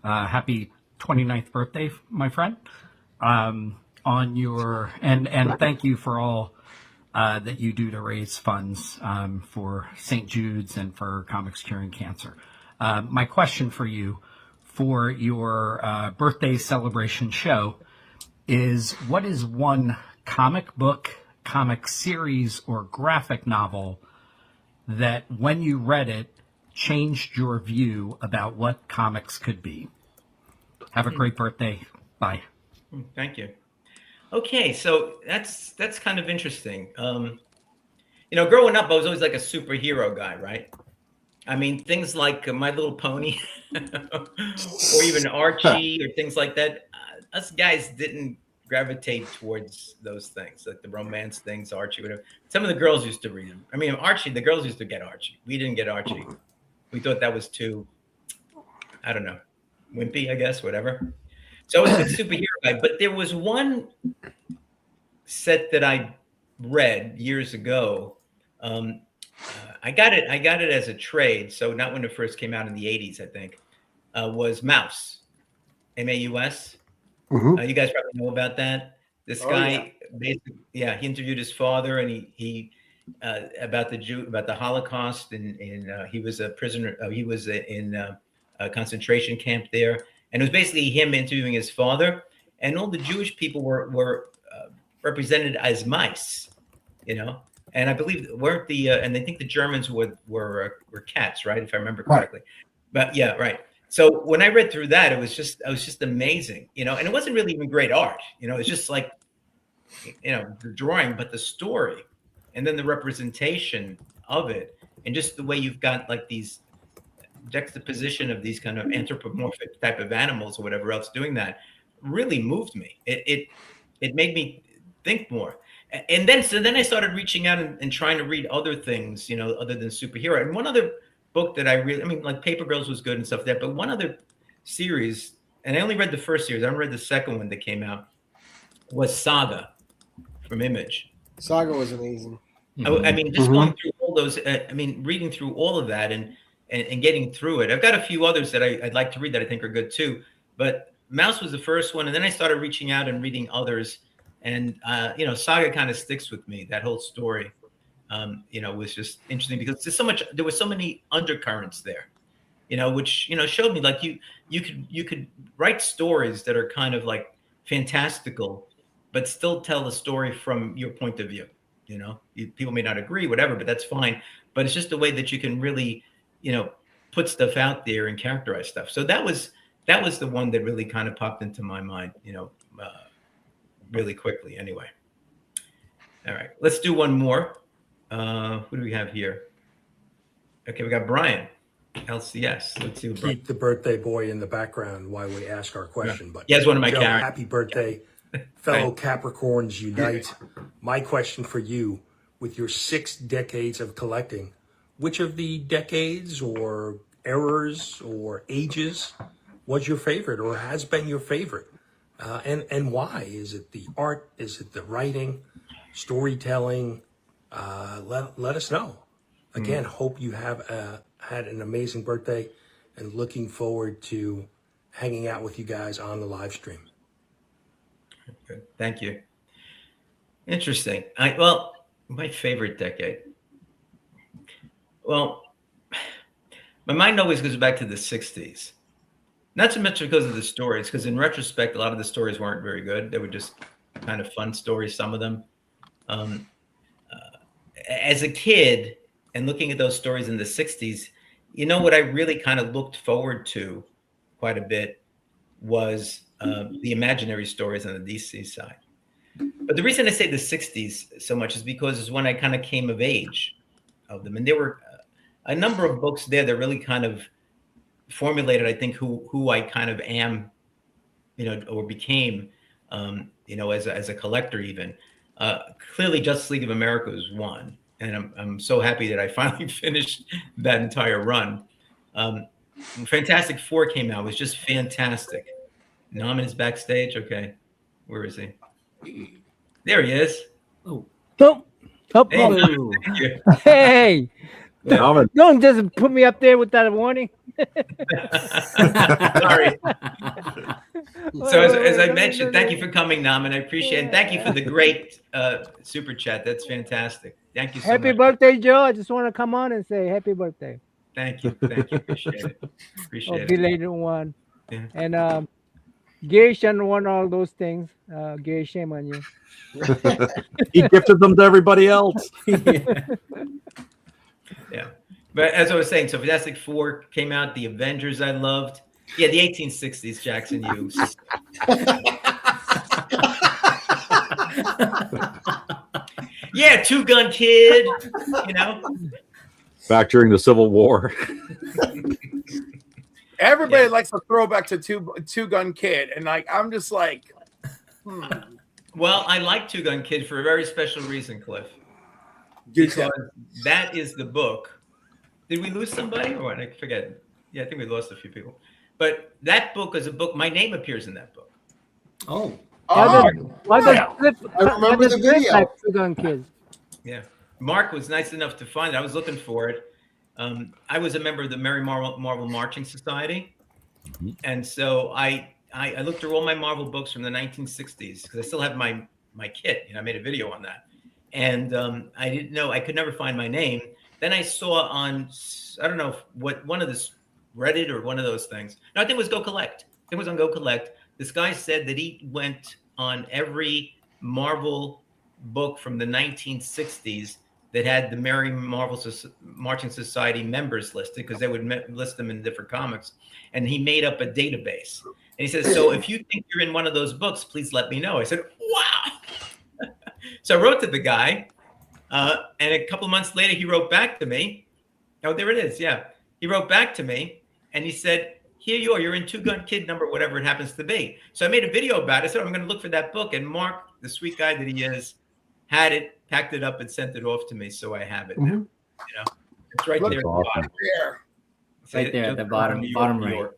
H: Happy 29th birthday, my friend. On your and thank you for all that you do to raise funds for St. Jude's and for Comics Curing Cancer. My question for you for your birthday celebration show is, what is one comic book, comic series, or graphic novel that when you read it changed your view about what comics could be? Have a great birthday. Bye.
A: Thank you. Okay, so that's kind of interesting. Growing up, I was always like a superhero guy, right? I mean, things like My Little Pony, or even Archie, or things like that. Us guys didn't gravitate towards those things, like the romance things, Archie, whatever. Some of the girls used to read them. I mean, Archie, the girls used to get Archie. We didn't get Archie. We thought that was too, I don't know, wimpy, I guess, whatever. So I was a superhero guy, but there was one set that I read years ago. I got it as a trade, so not when it first came out in the 80s, I think. Was Mouse, Maus.
D: Mhm.
A: You guys probably know about that. This guy, basically, he interviewed his father, and he about the Holocaust, and he was a prisoner. He was in a concentration camp there, and it was basically him interviewing his father, and all the Jewish people were represented as mice, And I believe weren't the and I think the Germans were cats, right? If I remember correctly. But yeah, right. So when I read through that, I was just amazing, and it wasn't really even great art, it's just like, the drawing, but the story, and then the representation of it, and just the way you've got like these juxtaposition of these kind of anthropomorphic type of animals or whatever else doing that really moved me. It made me think more. And then I started reaching out and trying to read other things, other than superhero. And one other book that like Paper Girls was good and stuff like that, but one other series, and I only read the first series, I haven't read the second one that came out, was Saga from Image.
F: Saga was amazing.
A: I mean, just going through all those, reading through all of that and getting through it. I've got a few others that I'd like to read that I think are good too, but Mouse was the first one. And then I started reaching out and reading others. And, Saga kind of sticks with me. That whole story, was just interesting because there was so many undercurrents there, which, showed me like you could write stories that are kind of like fantastical, but still tell the story from your point of view. People may not agree, whatever, but that's fine. but it's just the way that you can really, put stuff out there and characterize stuff. So that was the one that really kind of popped into my mind, really quickly. Anyway, all right, let's do one more. Who do we have here? Okay, we got Brian, LCS. Let's see.
I: Keep the birthday boy in the background while we ask our question. But
A: yeah, it's one of my
I: Joe,
A: characters.
I: happy birthday, fellow Capricorns unite. My question for you, with your 6 decades of collecting, which of the decades or eras or ages was your favorite or has been your favorite? And why? Is it the art? Is it the writing, storytelling? Let us know. Again, hope you have had an amazing birthday and looking forward to hanging out with you guys on the live stream.
A: Good. Thank you. Interesting. My favorite decade. Well, my mind always goes back to the 60s. Not so much because of the stories, because in retrospect, a lot of the stories weren't very good. They were just kind of fun stories, some of them. As a kid and looking at those stories in the 60s, what I really kind of looked forward to quite a bit was the imaginary stories on the DC side. But the reason I say the 60s so much is because it's when I kind of came of age of them. And there were a number of books there that really kind of formulated, I think, who I kind of am, or became, as a collector even. Clearly, Justice League of America was one. And I'm so happy that I finally finished that entire run. Fantastic Four came out. It was just fantastic. Norman is backstage. Okay. Where is he? There he is.
J: Oh.
A: Hey, Norman, thank you.
J: Hey.
E: Norman.
J: Don't just put me up there without a warning.
A: Sorry. So as I mentioned, thank you for coming, Norman. I appreciate it. And thank you for the great super chat. That's fantastic. Thank you so
J: Happy
A: much.
J: birthday, Joe. I just want to come on and say happy birthday.
A: Thank you. Appreciate it. Appreciate it.
J: Belated one.
A: Yeah.
J: And Gary shouldn't want all those things. Gary, shame on you.
E: He gifted them to everybody else.
A: Yeah. But as I was saying, so Fantastic Four came out. The Avengers I loved. Yeah, the 1860s, Jackson Hughes. Yeah, Two Gun Kid,
E: Back during the Civil War.
B: Everybody likes to throw back to Two Gun Kid, and I'm just like,
A: Well, I like Two Gun Kid for a very special reason, Cliff. Because that is the book. Did we lose somebody or what? I forget. Yeah, I think we lost a few people. But that book is a book. My name appears in that book.
J: Oh. I remember the video. Two Gun Kid.
A: Yeah. Mark was nice enough to find it. I was looking for it. I was a member of the Mary Marvel Marching Society. And so I looked through all my Marvel books from the 1960s because I still have my kit. I made a video on that. And I didn't know, I could never find my name. Then I saw on, I don't know what, one of this Reddit or one of those things. No, I think it was Go Collect. I think it was on Go Collect. This guy said that he went on every Marvel book from the 1960s that had the Mary Marching Society members listed because they would list them in different comics. And he made up a database. And he says, so if you think you're in one of those books, please let me know. I said, wow. So I wrote to the guy. And a couple of months later, he wrote back to me. Oh, there it is. Yeah. He wrote back to me and he said, here you are. You're in Two Gun Kid number, whatever it happens to be. So I made a video about it. I said, I'm going to look for that book. And Mark, the sweet guy that he is, had it, packed it up and sent it off to me. So I have it now. It's right there.
E: Awesome.
G: Right there at the bottom right.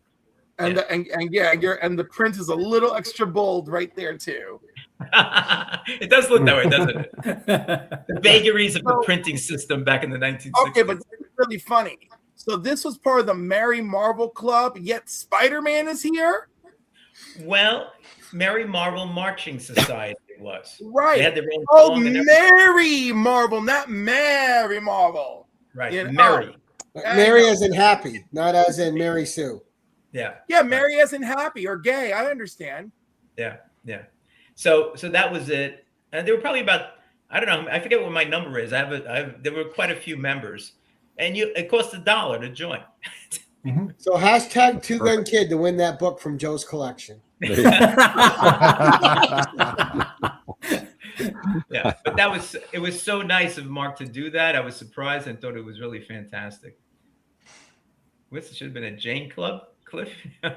B: And the print is a little extra bold right there too.
A: It does look that way, doesn't it? The vagaries of the printing system back in the 1960s.
B: Okay, but it's really funny. So this was part of the Mary Marvel Club, yet Spider-Man is here?
A: Well, Mary Marvel Marching Society it was.
B: Right.
A: They had their own song and
B: Mary Marvel, not Mary Marvel.
A: Right,
B: You know?
A: Mary.
F: Mary as in happy, not as in Mary Sue.
A: Yeah.
B: Yeah, Mary as in happy or gay. I understand.
A: Yeah. So that was it. And there were probably about, I don't know, I forget what my number is. There were quite a few members. and it costs $1 to join.
F: So hashtag 2 Gun Kid to win that book from Joe's collection.
A: Yeah, but it was so nice of Mark to do that. I was surprised and thought it was really fantastic. This should have been a Jane Club, Cliff.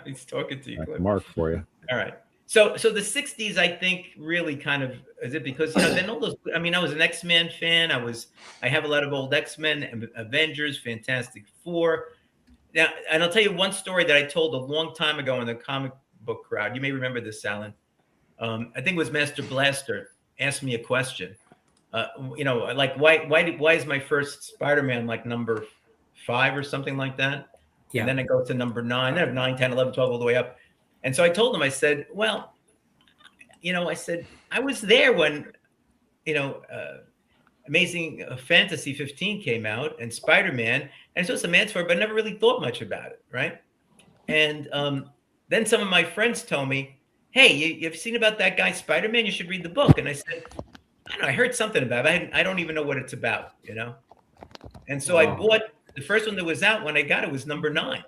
A: He's talking to you,
E: That's
A: Cliff.
E: Mark for you.
A: All right. So the 60s, I think, really kind of is it because then all those. I mean, I was an X-Men fan. I have a lot of old X-Men, Avengers, Fantastic Four. Now, and I'll tell you one story that I told a long time ago in the comic book crowd. You may remember this, Alan. I think it was Master Blaster asked me a question. Like why is my first Spider-Man like number 5 or something like that? Yeah. And then I go to number 9, then I have 9, 10, 11, 12, all the way up. And so I told him, I said, well, I said, I was there when, Amazing Fantasy 15 came out and Spider-Man, and so some answer, but I never really thought much about it, right? And then some of my friends told me, hey, you've seen about that guy Spider-Man? You should read the book. And I said, I don't know, I heard something about it. I don't even know what it's about, And so I bought the first one that was out. When I got it was number 9.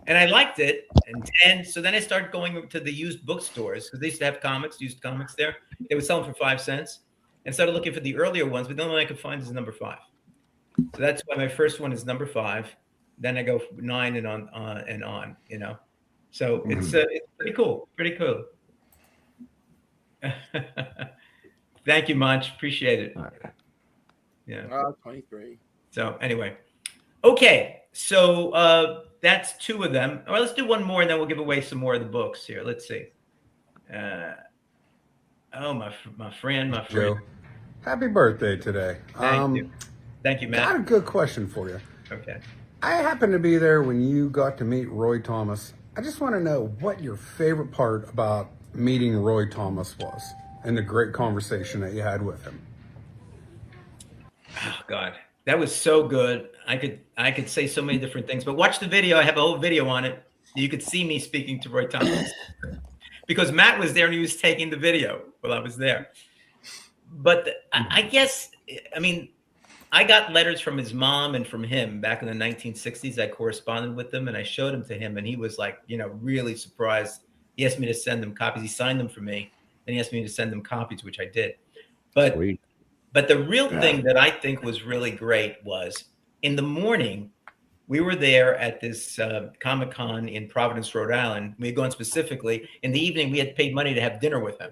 A: And I liked it. And 10. So then I started going to the used bookstores because they used to have used comics there. They would sell them for 5 cents. And started looking for the earlier ones, but the only one I could find is number 5. So that's why my first one is number 5. Then I go 9 and on, So it's pretty cool. Pretty cool. Thank you much. Appreciate it. Yeah.
B: 23.
A: So anyway, okay. So that's 2 of them. All right, let's do one more, and then we'll give away some more of the books here. Let's see. My friend.
K: Joe, happy birthday today.
A: Thank you. Thank you, Matt.
K: I got a good question for you.
A: Okay.
K: I happened to be there when you got to meet Roy Thomas. I just want to know what your favorite part about meeting Roy Thomas was and the great conversation that you had with him.
A: Oh God, that was so good. I could say so many different things, but watch the video. I have a whole video on it. You could see me speaking to Roy Thomas because Matt was there and he was taking the video while I was there. But I guess, I got letters from his mom and from him back in the 1960s. I corresponded with them and I showed them to him, and he was like, really surprised. He asked me to send them copies. He signed them for me, and he asked me to send them copies, which I did. But
E: Sweet.
A: But the real thing that I think was really great was in the morning, we were there at this Comic-Con in Providence, Rhode Island. We had gone specifically. In the evening, we had paid money to have dinner with him.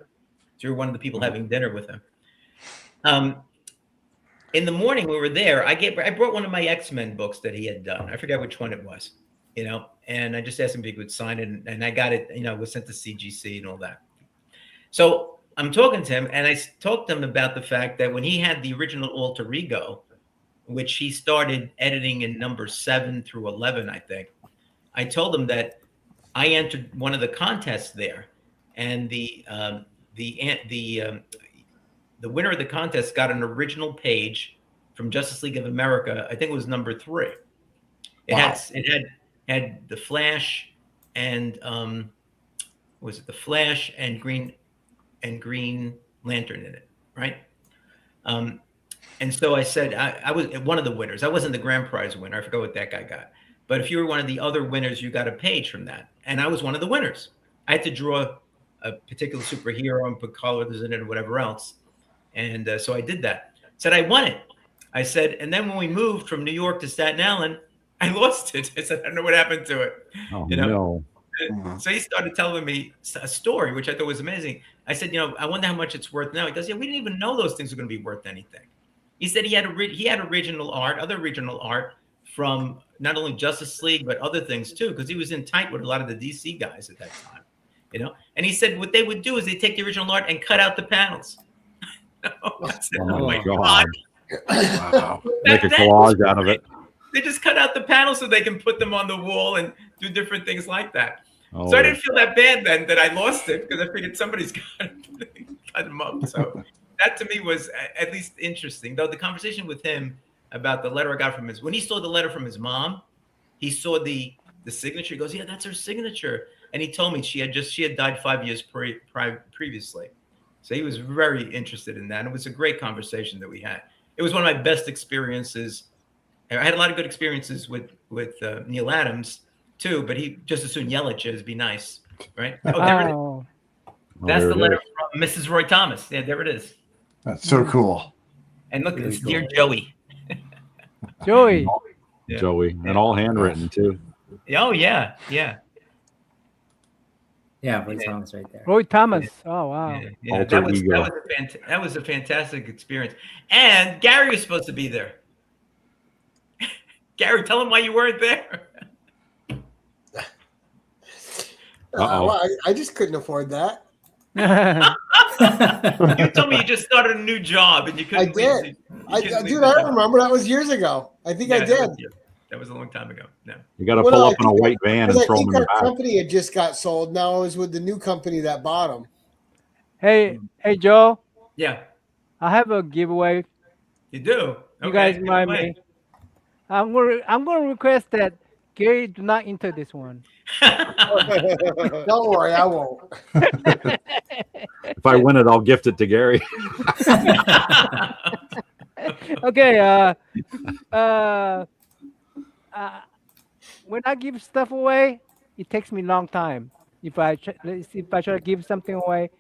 A: So we were one of the people having dinner with him. In the morning, we were there. I brought one of my X-Men books that he had done. I forget which one it was, and I just asked him if he could sign it. And I got it, it was sent to CGC and all that. So I'm talking to him, and I talked to him about the fact that when he had the original Alter Ego, which he started editing in number 7 through 11, I think, I told him that I entered one of the contests there, and the winner of the contest got an original page from Justice League of America. I think it was number 3. It had the Flash and was it the Flash and Green Lantern in it, right? And so I said I was one of the winners. I wasn't the grand prize winner. I forgot what that guy got. But if you were one of the other winners, you got a page from that. And I was one of the winners. I had to draw a particular superhero and put colors in it or whatever else. And so I did that. Said I won it. I said, and then when we moved from New York to Staten Island, I lost it. I said, I don't know what happened to it.
E: Oh, no.
A: So he started telling me a story, which I thought was amazing. I said, I wonder how much it's worth now. He goes, yeah, we didn't even know those things were going to be worth anything. He said he had original art, other original art from not only Justice League, but other things too, because he was in tight with a lot of the DC guys at that time, And he said what they would do is they take the original art and cut out the panels. I said, oh my God.
E: Wow. Make a collage out of it.
A: They just cut out the panels so they can put them on the wall and do different things like that.
E: Oh.
A: So I didn't feel that bad then that I lost it because I figured somebody's got to cut them up. So that to me was at least interesting. Though the conversation with him about the letter I got from when he saw the letter from his mom, he saw the signature. He goes, yeah, that's her signature. And he told me she had died 5 years previously. So he was very interested in that. It was a great conversation that we had. It was one of my best experiences I had a lot of good experiences with Neil Adams too, but he just as soon yell at you as be nice, right? Oh, there it is.
J: Oh,
A: That's
E: there
A: the
E: it
A: letter
E: is.
A: from Mrs. Roy Thomas. Yeah, there it is.
D: That's so cool.
A: And look,
I: Really
A: it's Dear
I: cool.
A: Joey.
J: Joey.
A: Yeah.
E: Joey, and all handwritten too.
A: Oh yeah, yeah.
G: Yeah, Roy Thomas right there.
J: Roy Thomas. Oh, wow.
A: Yeah,
E: Alter
A: that was
E: ego.
A: that was a fantastic experience. And Gary was supposed to be there. Gary, tell him why you weren't there.
F: Well, I just couldn't afford that.
A: You told me you just started a new job and you couldn't.
F: I did.
A: Dude,
F: I remember that was years ago. I think I did.
A: That was a long time ago. No.
E: You got to pull up in a white van and
F: I
E: throw them
F: think
E: in the
F: our
E: back.
F: company had just got sold. Now it was with the new company that bought them.
J: Hey, Joe.
A: Yeah.
J: I have a giveaway.
A: You do.
J: You guys remind me. I'm gonna request that Gary do not enter this one.
F: Don't worry, I won't.
E: If I win it, I'll gift it to Gary.
J: Okay. When I give stuff away, it takes me a long time. If I try to give something away,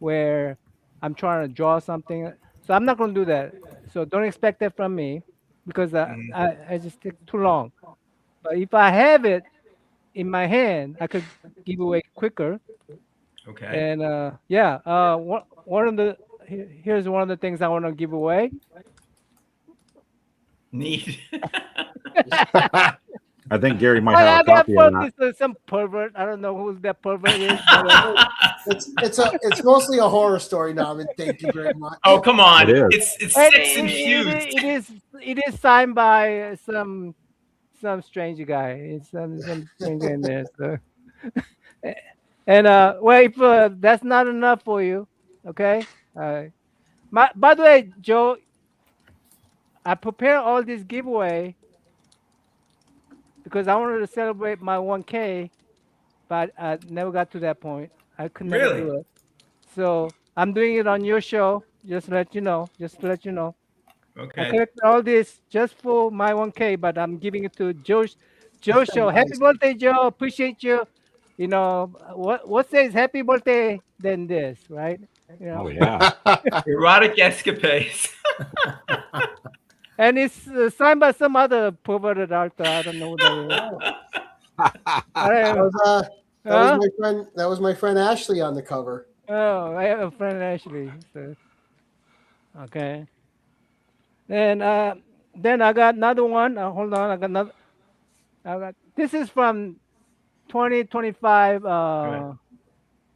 J: where I'm trying to draw something, so I'm not gonna do that. So don't expect that from me, because I just take too long. But if I have it in my hand, I could give away quicker.
A: Okay.
J: And here's one of the things I want to give away.
A: Neat.
E: I think Gary might have a copy of that.
J: This some pervert. I don't know who that pervert is.
F: It's mostly a horror story, Norman. Thank you very much.
A: Oh, come on.
E: It is.
A: It's sex infused.
J: It is signed by some strange guy. It's some stranger in there. So. And well, if that's not enough for you, okay. By the way, Joe, I prepared all this giveaway because I wanted to celebrate my 1K, but I never got to that point. I could never do it. So I'm doing it on your show. Just to let you know.
A: Okay.
J: I collected all this just for my 1K, but I'm giving it to Joe's show. Happy birthday, Joe. Appreciate you. You know, what says happy birthday than this, right? You know?
E: Oh, yeah.
A: Erotic escapades.
J: And it's signed by some other perverted author. I don't know who that is.
F: That was my friend Ashley on the cover.
J: Oh, I have a friend Ashley. So. Okay. And then I got another one. Hold on, I got another. This is from 2025.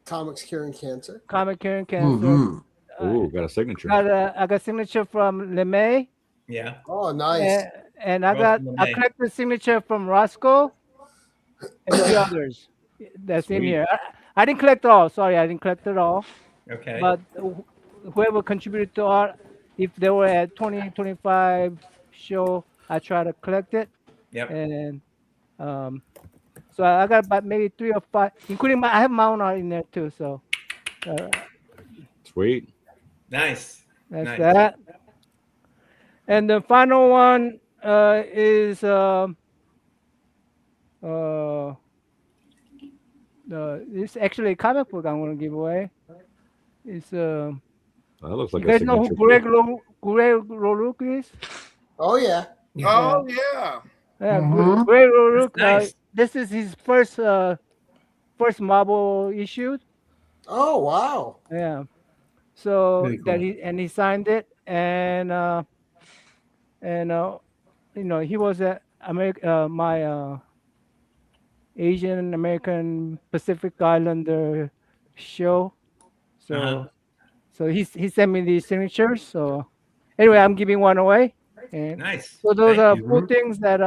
F: Comics Curing Cancer.
J: Comic Curing Cancer.
E: Mm-hmm. Ooh, got a signature.
J: I got signature from LeMay.
A: Yeah.
F: Oh, nice.
J: And I collected signature from Roscoe and the others that's in here. I didn't collect all. Sorry, I didn't collect it all.
A: Okay.
J: But whoever contributed to art, if they were at 2025 show, I try to collect it.
A: Yep.
J: And so I got about maybe 3 or 5, including I have my own art in there too. So
E: sweet.
A: Nice.
J: That's that. And the final one is it's actually a comic book I'm going to give away. It's
E: that looks like
J: you guys know who Greg Rourke is?
F: Oh yeah.
B: Oh yeah.
J: Yeah, Greg Rourke. Nice. This is his first Marvel issue.
F: Oh wow.
J: Yeah. So
F: cool.
J: that he signed it, and you know, he was at my Asian American Pacific Islander show. So so he sent me these signatures. So anyway, I'm giving one away. And
A: nice.
J: So those are 4 things that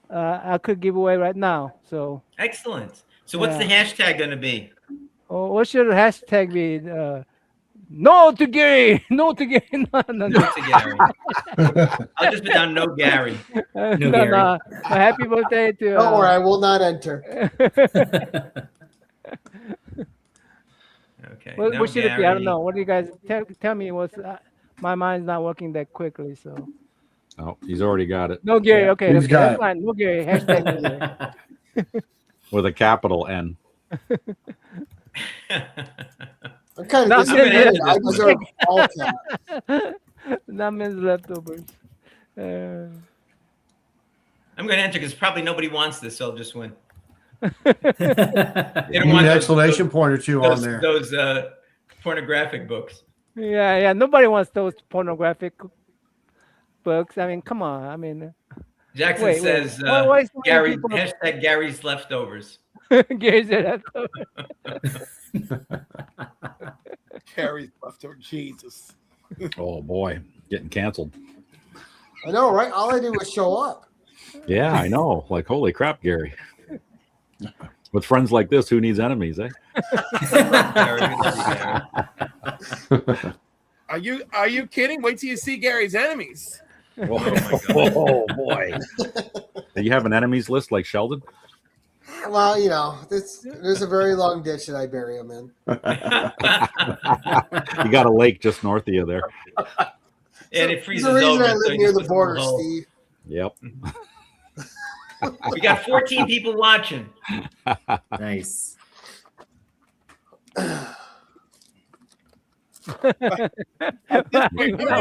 J: I could give away right now. So
A: excellent. So what's the hashtag going to be?
J: Oh, what should the hashtag be? No to Gary. No to Gary. No
A: to Gary. I'll just put down no Gary.
J: No, Gary. No. Happy birthday to.
F: Don't worry, I will not enter.
A: Okay.
J: What should it be? I don't know. What do you guys tell me? My mind's not working that quickly, so.
E: Oh, he's already got it
J: No Gary. Okay,
C: He's
J: okay,
C: got
J: that's
C: it.
J: fine. No Gary. Hashtag no Gary.
E: with a capital N.
F: I'm kind of
J: Not
F: disappointed.
A: this
F: I
A: one.
F: deserve all caps.
J: Not men's leftovers.
A: I'm going to enter because probably nobody wants this, so I'll just win. They
D: You
A: don't
D: need
A: want
D: an
A: those,
D: exclamation point or two on
A: those,
D: there.
A: those pornographic books.
J: Yeah. Nobody wants those pornographic books. I mean, come on. I mean,
A: Jackson
J: wait.
A: says,
J: Why so many
A: Gary,
J: people-
A: hashtag Gary's leftovers.
J: Gary's leftovers.
B: Carrie's leftover. Jesus.
E: Oh boy, getting canceled.
F: I know, right? All I did was show up.
E: Yeah, I know. Like, holy crap, Gary. With friends like this, who needs enemies, eh?
B: Are you kidding? Wait till you see Gary's enemies.
E: Oh, my God. Oh boy. Do you have an enemies list like Sheldon?
F: Well, you know, there's a very long ditch that I bury him in.
E: You got a lake just north of you there.
A: And it freezes
F: There's a reason
A: over.
F: I live
A: so you
F: near
A: just
F: the
A: put
F: border,
A: little hole.
F: Steve.
E: Yep.
A: We got 14 people watching.
G: Nice.
E: I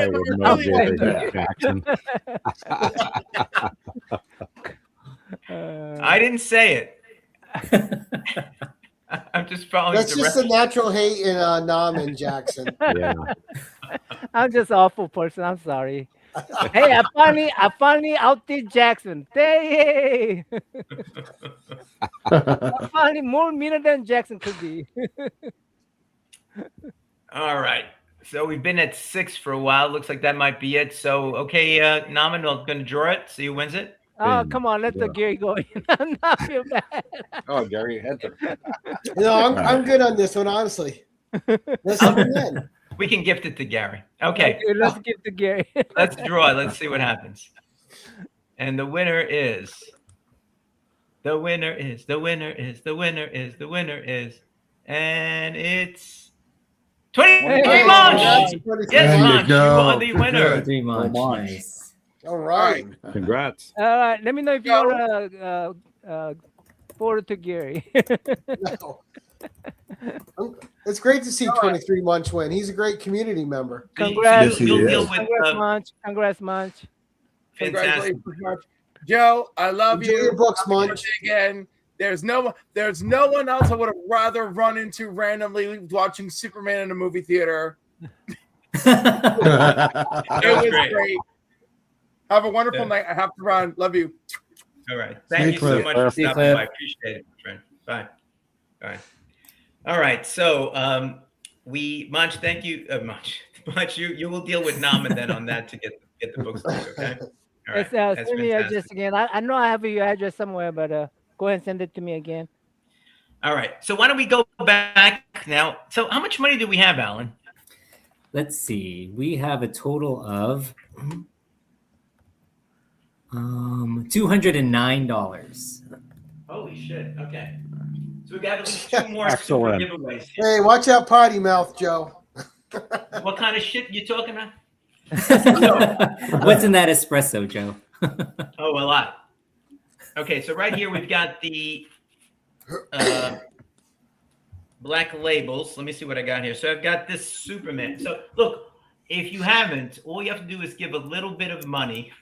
E: would know Gary Jackson.
A: I didn't say it. I'm just following
F: That's just
A: directions.
F: a natural hate in Nam and Jackson.
E: Yeah.
J: I'm just awful person. I'm sorry. Hey, I finally outdid Jackson. Hey! I finally more meaner than Jackson could be.
A: All right. So we've been at 6 for a while. Looks like that might be it. So, okay, Naman, I'm going to draw it. See who wins it.
J: Oh, come on, let the Gary go. Not feel bad.
E: Oh, Gary, enter.
F: No, I'm good on this one, honestly. Let's win.
A: We can gift it to Gary. Okay.
J: Let's give to Gary.
A: Let's draw it. Let's see what happens. And the winner is. And it's 23
J: Hey,
A: Munch.
F: That's
A: Yes,
C: you
A: Munch. You
C: go.
A: are the winner.
G: 3 Munch. Nice.
F: All right.
E: Congrats.
J: All right, let me know if you want to forward to Gary.
F: No. It's great to see 23 Munch win. He's a great community member.
J: Congrats.
C: Yes, he
A: You'll
C: is.
A: deal with
J: Congrats, Munch. Congrats, Munch.
A: fantastic.
B: Congratulations, Munch. Joe, I love
F: Enjoy
B: you.
F: your books,
B: Happy
F: Munch.
B: birthday again. There's no one else I would have rather run into randomly watching Superman in a movie theater. It was
A: great.
B: great. Have a wonderful
A: Yeah.
B: night. I have to run. Love you.
A: All right. Thank you so
C: Cliff.
A: much for
G: See you,
A: stopping
G: Cliff.
A: by. Appreciate it, my friend. Bye. Bye. All right. So Munch, thank you. Munch, you will deal with Naman then on that to get the books to you, okay? All right.
J: It's,
A: That's
J: send me your
A: fantastic.
J: address again. I know I have your address somewhere, but go ahead and send it to me again.
A: All right. So why don't we go back now? So how much money do we have, Alan?
G: Let's see. We have a total of $209.
A: Holy shit. Okay. So we got at least 2 more super
E: Excellent.
A: giveaways here.
F: Hey, watch out, potty mouth, Joe.
A: What kind of shit you talking about?
G: What's in that espresso, Joe?
A: Oh, a lot. Okay, so right here we've got the black labels. Let me see what I got here. So I've got this Superman. So look, if you haven't, all you have to do is give a little bit of money,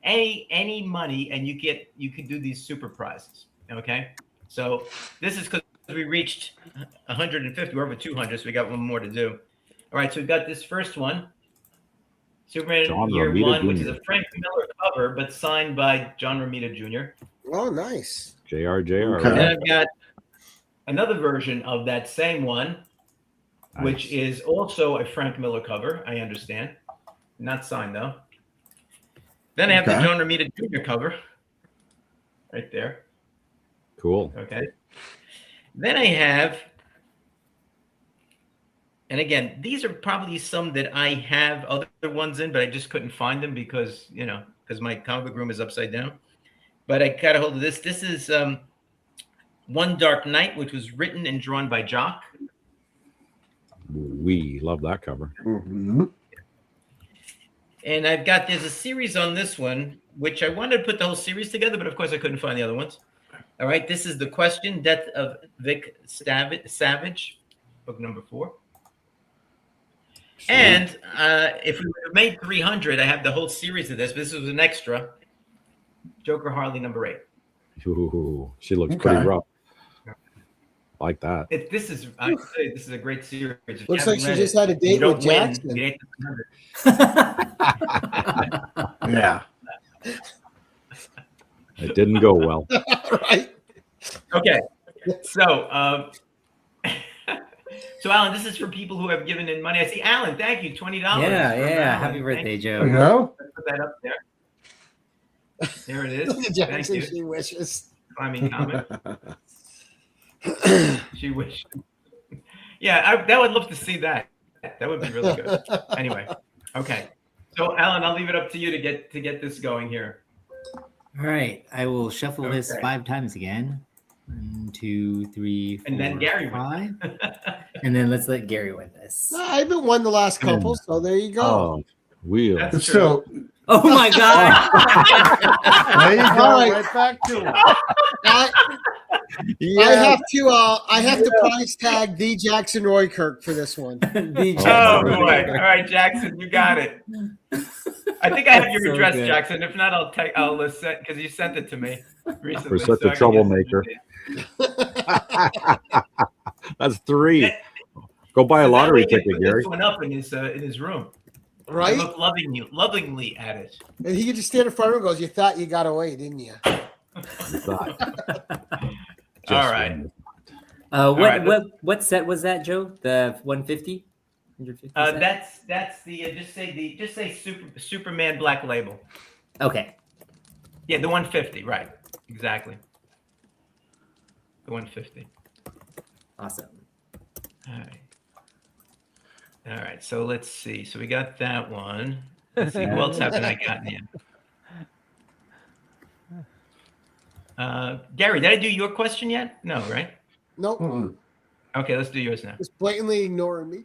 A: any money, and you can do these super prizes. Okay, so this is because we reached 150. We're over 200, so we got one more to do. All right, so we've got this first one, Superman
E: John
A: Year
E: Romita
A: One, which is
E: Jr.
A: a Frank Miller cover, but signed by John Romita Jr.
F: Oh, nice.
E: JR.
C: Okay.
A: And I've got another version of that same one, which is also a Frank Miller cover, I understand. Not signed, though. Then I have the
C: Okay.
A: John Romita Jr. cover right there.
E: Cool.
A: Okay. Then I have, and again, these are probably some that I have other ones in, but I just couldn't find them because my comic book room is upside down. But I got a hold of this. This is One Dark Night, which was written and drawn by Jock.
E: We love that cover.
C: Mhm.
A: And there's a series on this one, which I wanted to put the whole series together, but of course I couldn't find the other ones. All right, this is The Question, Death of Vic Savage, book number 4. And if we would have made 300, I have the whole series of this, but this was an extra. Joker Harley number 8.
E: Ooh, she looks pretty rough. Like that.
A: This is a great series. If
F: Looks like she just had a date with Jackson.
D: Yeah.
E: It didn't go well.
F: Right.
A: Okay. So, so Alan, this is for people who have given in money. I see Alan. Thank you. $20.
G: Yeah. Happy birthday, Joe.
A: Let's put that up there. There it is.
F: Jackson,
A: Thank you.
F: she wishes.
A: Climbing comment. She wished. Yeah, I would love to see that. That would be really good. Anyway, okay. So, Alan, I'll leave it up to you to get this going here.
G: All right, I will shuffle this 5 times again. 1, 2, 3, 4,
A: and then Gary
G: 5. And then let's let Gary win this.
F: No, I haven't won the last couple, so there you go.
E: Oh, wheel.
A: That's
C: So
G: Oh my God!
C: there you go,
F: All right.
C: right back to it.
F: I have to price tag the Jackson Roy Kirk for this one.
A: Oh boy! All right, Jackson, you got it. I think I have your
G: So
A: address,
G: good.
A: Jackson. If not, I'll send because you sent it to me recently.
E: For such
A: so
E: a
A: I can
E: troublemaker. That's 3. Go buy a
A: So that
E: lottery
A: way he can
E: ticket,
A: put
E: Gary.
A: This one up in his room.
F: Right?
A: I look lovingly at it.
F: And he could just stand in front of him and goes, "You thought you got away, didn't you?"
A: All right.
G: What set was that, Joe? The 150? 150 set?
A: That's the just say Superman Black Label.
G: Okay.
A: Yeah, the 150, right? Exactly. The 150.
G: Awesome.
A: All right. All right. So let's see. So we got that one. Let's see. Who else haven't I gotten in? Gary, did I do your question yet? No, right?
F: Nope.
A: Okay, let's do yours now.
F: Just blatantly ignoring me.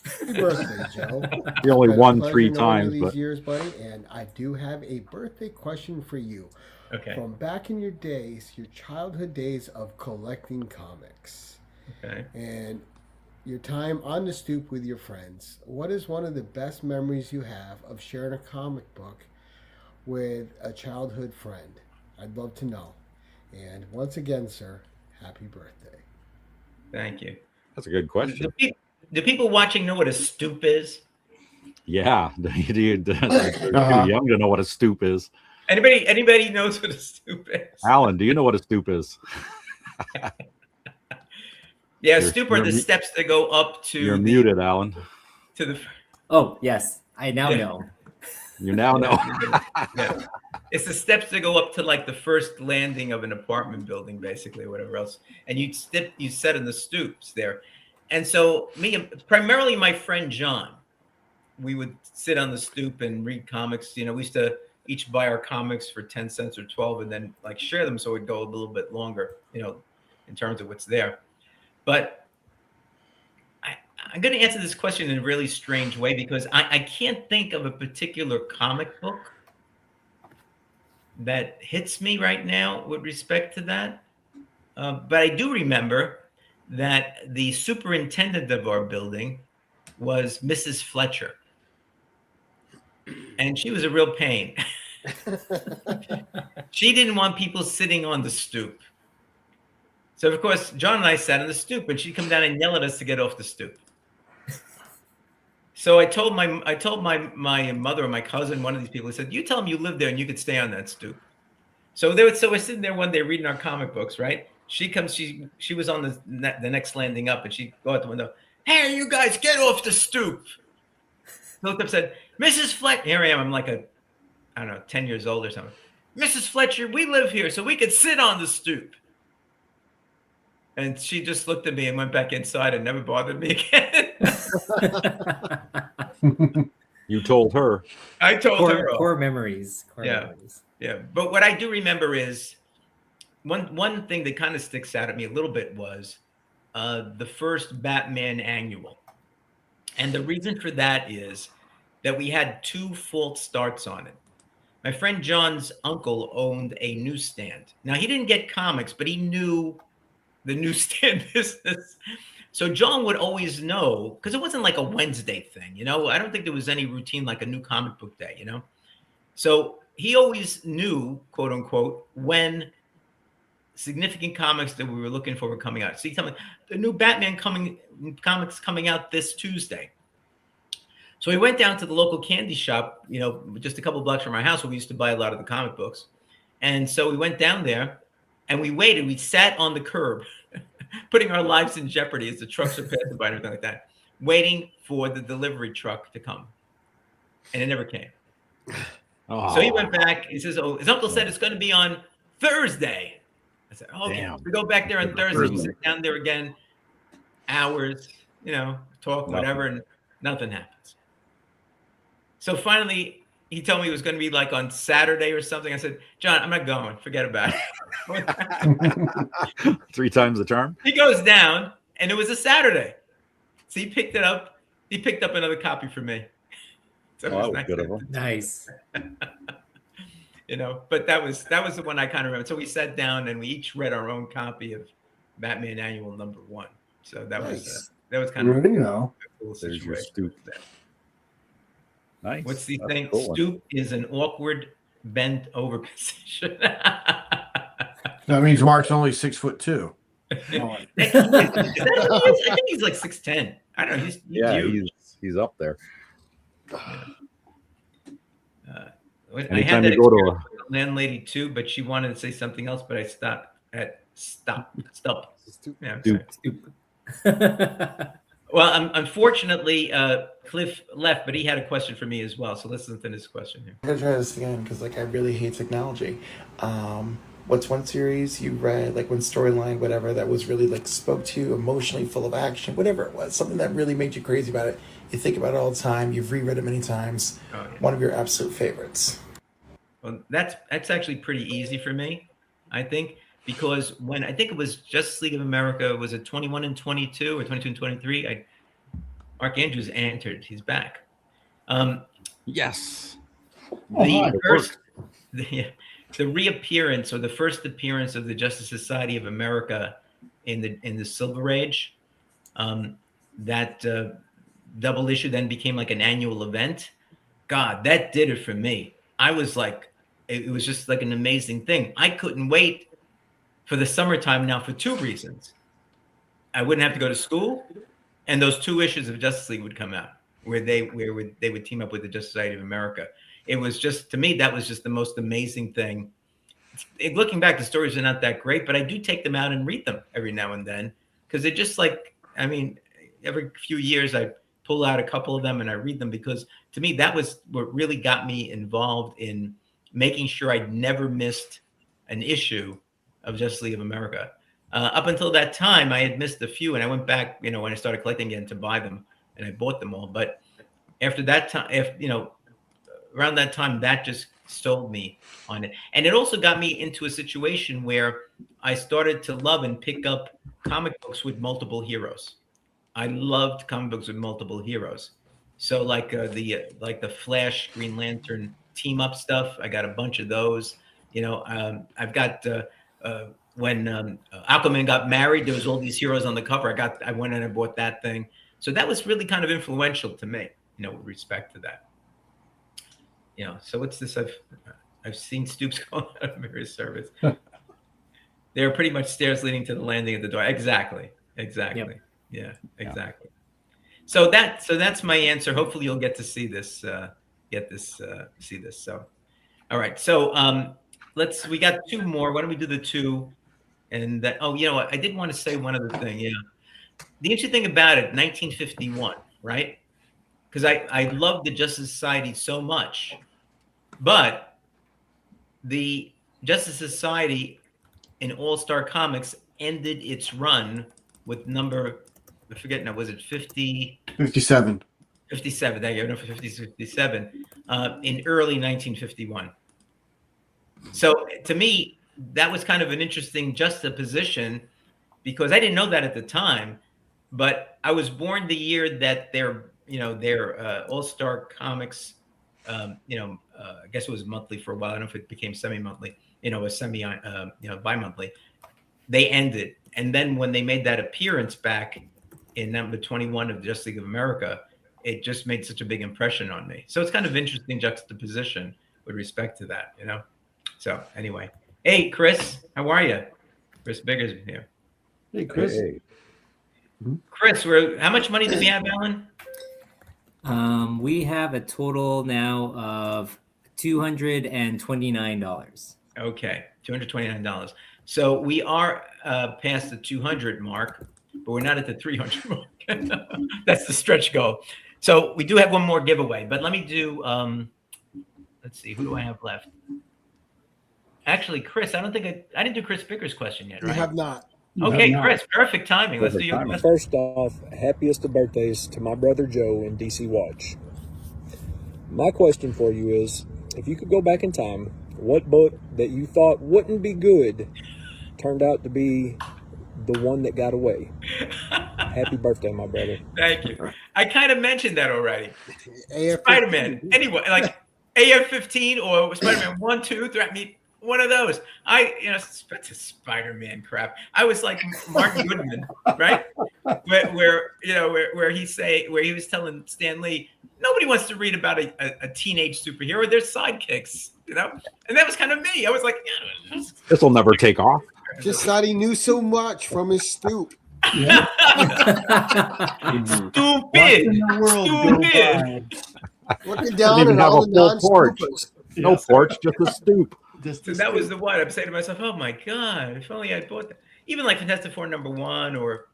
F: Happy birthday, Joe.
E: He only
F: It's been a
E: won
F: pleasure
E: 3
F: knowing you
E: times,
F: these
E: but
F: years, buddy, and I do have a birthday question for you.
A: Okay.
F: From back in your days, your childhood days of collecting comics.
A: Okay.
F: And your time on the stoop with your friends. What is one of the best memories you have of sharing a comic book with a childhood friend? I'd love to know. And once again, sir, happy birthday.
A: Thank you.
E: that's a good question.
A: Do people watching know what a stoop is?
E: Yeah. You're too young to know what a stoop is.
A: Anybody knows what a stoop is?
E: Alan, do you know what a stoop is?
A: Yeah, stoop are the steps that go up to.
E: You're muted, Alan.
A: To the.
G: Oh yes, I now know.
E: You now know.
A: Yeah. It's the steps that go up to like the first landing of an apartment building, basically, or whatever else. And you set in the stoops there. And so primarily my friend John, we would sit on the stoop and read comics. We used to each buy our comics for 10 cents or 12 and then like share them so it'd go a little bit longer, in terms of what's there. But I'm going to answer this question in a really strange way because I can't think of a particular comic book that hits me right now with respect to that. But I do remember that the superintendent of our building was Mrs. Fletcher. And she was a real pain. She didn't want people sitting on the stoop. So, of course, John and I sat on the stoop, and she'd come down and yell at us to get off the stoop. So I told my mother or my cousin, one of these people, I said, "You tell them you live there and you could stay on that stoop." So we're sitting there one day reading our comic books, right? She comes, she was on the next landing up, and she go out the window. "Hey, you guys, get off the stoop!" Looked up, said, "Mrs. Fletcher." Here I am. I'm like 10 years old or something. "Mrs. Fletcher, we live here, so we could sit on the stoop." And she just looked at me and went back inside and never bothered me again.
E: You told her.
A: I told her.
G: Core memories. Memories.
A: Yeah. But what I do remember is one thing that kind of sticks out at me a little bit was the first Batman annual. And the reason for that is that we had 2 false starts on it. My friend John's uncle owned a newsstand. Now, he didn't get comics, but he knew the newsstand business. So John would always know, because it wasn't like a Wednesday thing, you know? I don't think there was any routine like a new comic book day, you know? So he always knew, quote unquote, when significant comics that we were looking for were coming out. See, tell me, the new Batman comics coming out this Tuesday. So we went down to the local candy shop, you know, just a couple blocks from our house where we used to buy a lot of the comic books. And so we went down there and we waited. We sat on the curb, putting our lives in jeopardy as the trucks are passing by and everything like that, waiting for the delivery truck to come. And it never came.
E: Oh.
A: So he went back. He says, "Oh, his uncle said it's going to be on Thursday." I said, "Okay."
E: Damn.
A: We go back there on Thursday. We sit down there again, hours, you know, talk, whatever, and nothing happens. So finally, he told me it was going to be like on Saturday or something. I said, "John, I'm not going. Forget about it."
E: 3 times the charm.
A: He goes down, and it was a Saturday. So he picked it up. He picked up another copy for me. So
E: Oh, that was good of him.
G: Nice.
A: You know, but that was the one I kind of remember. So we sat down and we each read our own copy of Batman Annual #1. So that was kind of
C: There you go.
A: a cool
E: There's your
A: situation.
E: Stoop. Nice.
A: What's the
E: That's a
A: thing?
E: cool one.
A: Stoop is an awkward bent over position.
D: That means Mark's only 6'2".
A: I think he's like 6'10". I don't know. He's huge.
E: He's up there.
A: I
E: Anytime
A: had that
E: you go to
A: experience with the landlady too, but she wanted to say something else, but I stopped at stop. Yeah, I'm sorry. Well, unfortunately, Cliff left, but he had a question for me as well. So let's listen to this question here.
L: I'm gonna try this again because like I really hate technology. What's one series you read, like one storyline, whatever, that was really like spoke to you emotionally, full of action, whatever it was, something that really made you crazy about it. You think about it all the time. You've reread it many times.
A: Oh, yeah.
L: One of your absolute favorites.
A: Well, that's actually pretty easy for me, I think, because when I think it was Justice League of America, was it 21 and 22 or 22 and 23? Mark Andrews entered. He's back.
E: Yes.
A: The reappearance or the first appearance of the Justice Society of America in the Silver Age, that double issue then became like an annual event. God, that did it for me. I was like, it was just like an amazing thing. I couldn't wait for the summertime now for 2 reasons. I wouldn't have to go to school, and those 2 issues of Justice League would come out where they would team up with the Justice Society of America. It was just, to me, that was just the most amazing thing. Looking back, the stories are not that great, but I do take them out and read them every now and then because they're just like, I mean, every few years I pull out a couple of them and I read them because to me, that was what really got me involved in making sure I never missed an issue of Justice League of America. Up until that time, I had missed a few, and I went back, you know, when I started collecting again to buy them, and I bought them all. But after that time, around that time, that just sold me on it. And it also got me into a situation where I started to love and pick up comic books with multiple heroes. I loved comic books with multiple heroes. So like the Flash, Green Lantern team up stuff, I got a bunch of those. You know, I've got when Aquaman got married, there was all these heroes on the cover. I went and I bought that thing. So that was really kind of influential to me, you know, with respect to that. You know, so what's this? I've seen Stoops go out of various service. They are pretty much stairs leading to the landing at the door. Exactly. Yep. Yeah, exactly. So that's my answer. Hopefully you'll get to see this, see this. So, all right. So we got 2 more. Why don't we do the 2? And that, oh, you know what? I did want to say one other thing. Yeah. The interesting thing about it, 1951, right? Because I love the Justice Society so much, but the Justice Society in All-Star Comics ended its run with number, I forget now, was it 50?
D: 57.
A: 57, there you go, no, 57, in early 1951. So to me, that was kind of an interesting juxtaposition because I didn't know that at the time, but I was born the year that their their All-Star Comics, I guess it was monthly for a while. I don't know if it became semi-monthly, bi-monthly. They ended. And then when they made that appearance back in number 21 of Justice League of America, it just made such a big impression on me. So it's kind of interesting juxtaposition with respect to that, So anyway, hey, Chris, how are you? Chris Bigger's here.
C: Hey, Chris.
E: Hey.
A: Chris, how much money do we have, Alan?
G: We have a total now of $229.
A: Okay, $229. So we are past the 200 mark, but we're not at the 300 mark. That's the stretch goal. So we do have one more giveaway, but let me do. Let's see, who do I have left? Actually, Chris, I didn't do Chris Bicker's question yet, right?
F: You have not.
A: Okay, Chris, perfect timing. Let's do your question.
M: First off, happiest of birthdays to my brother Joe in DC Watch. My question for you is, if you could go back in time, what book that you thought wouldn't be good turned out to be the one that got away? Happy birthday, my brother.
A: Thank you. I kind of mentioned that already.
F: AF-15.
A: Spider-Man. Anyway, like AF-15, or Spider-Man 1, 2, 3. I mean, one of those. It's a Spider-Man crap. I was like Martin Goodman, right? Where he was telling Stan Lee, nobody wants to read about a teenage superhero. They're sidekicks, and that was kind of me. I was like,
E: this will never take off.
F: Just thought he knew so much from his stoop.
C: Yeah.
A: Stupid.
F: Looking
E: Didn't
F: down
E: even
F: at
E: have
F: all
E: a
F: the
E: full porch.
F: non-scoopers.
E: No porch, just a stoop.
A: So that was the one. I'm saying to myself, oh my God, if only I bought that. Even like Fantastic Four #1, or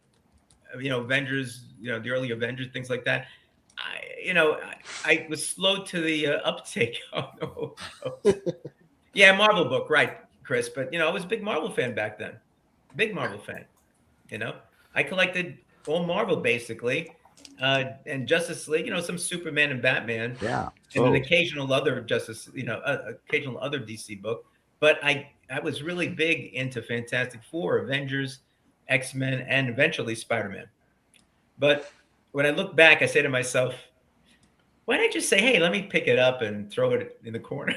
A: Avengers, the early Avengers, things like that. I was slow to the uptake. Oh no. Yeah, Marvel book, right, Chris? But I was a big Marvel fan back then. Big Marvel fan. I collected all Marvel basically, and Justice League. Some Superman and Batman.
E: Yeah.
A: And an occasional other occasional other DC book. But I was really big into Fantastic Four, Avengers, X-Men, and eventually Spider-Man. But when I look back, I say to myself, why didn't I just say, hey, let me pick it up and throw it in the corner?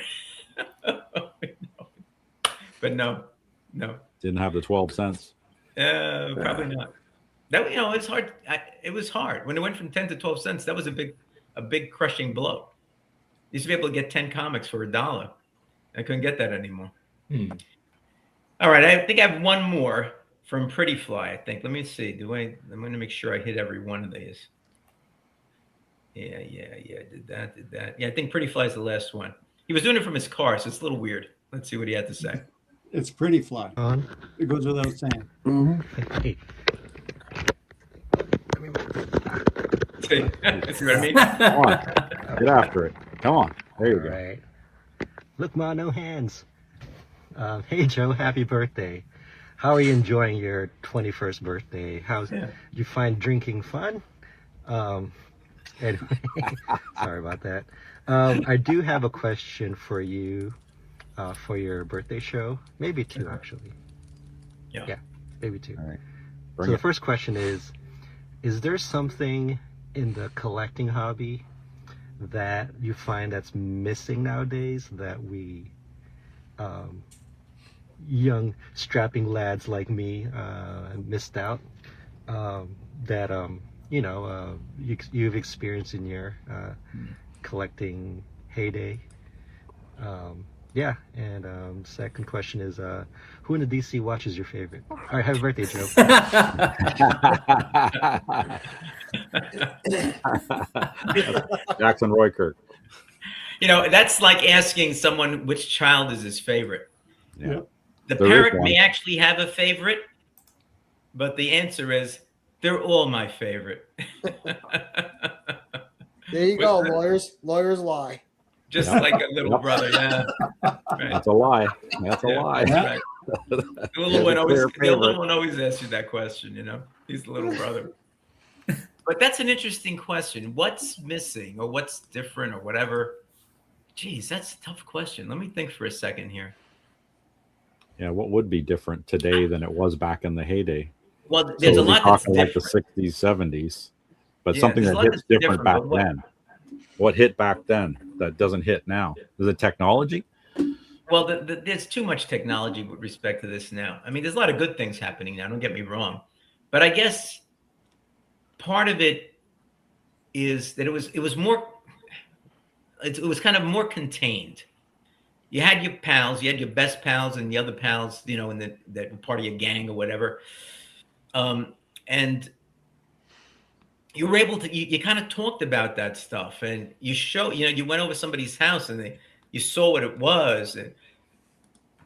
A: But no.
E: Didn't have the 12 cents.
A: Probably not. That it's hard. It was hard when it went from 10 to 12 cents. That was a big crushing blow. Used to be able to get 10 comics for $1. I couldn't get that anymore. All right, I think I have one more from Pretty Fly. I think. Let me see. I'm going to make sure I hit every one of these. Yeah. Did that. Yeah, I think Pretty Fly is the last one. He was doing it from his car, so it's a little weird. Let's see what he had to say.
C: It's Pretty Fly. It goes without saying.
A: Hey. See what I mean?
E: Come on. Get after it. Come on. There you go.
N: Right. Look, Ma, no hands. Hey, Joe, happy birthday. How are you enjoying your 21st birthday? You find drinking fun? Anyway, sorry about that. I do have a question for you for your birthday show. Maybe two, actually. Yeah, maybe two.
E: All right.
N: So the first question is there something in the collecting hobby that you find that's missing nowadays that we young strapping lads like me missed out that you've experienced in your collecting heyday? And second question is who in the DC Watch is your favorite? All right, happy birthday, Joe.
E: Jackson Roykirk.
A: That's like asking someone which child is his favorite.
E: Yeah.
A: The parent may actually have a favorite, but the answer is they're all my favorite.
F: There you go, lawyers. Lawyers lie.
A: Just like a little brother, yeah. Right.
E: That's a lie. That's a lie.
A: Right. The little one always asks you that question, He's the little brother. But that's an interesting question. What's missing or what's different or whatever? Geez, that's a tough question. Let me think for a second here.
E: Yeah, what would be different today than it was back in the heyday?
A: Well, there's a lot that's
E: talking like the
A: different.
E: 60s, 70s. but
A: Yeah,
E: something
A: there's a
E: that
A: lot
E: hits
A: that's
E: different
A: different,
E: back
A: but what-
E: then. What hit back then that doesn't hit now? Is it technology?
A: Well, there's too much technology with respect to this now. I mean, there's a lot of good things happening now. Don't get me wrong, but I guess part of it is that it was more. It was kind of more contained. You had your pals, you had your best pals, and the other pals, you know, that were part of your gang or whatever, and you were able to. You kind of talked about that stuff, and you you went over somebody's house, and you saw what it was,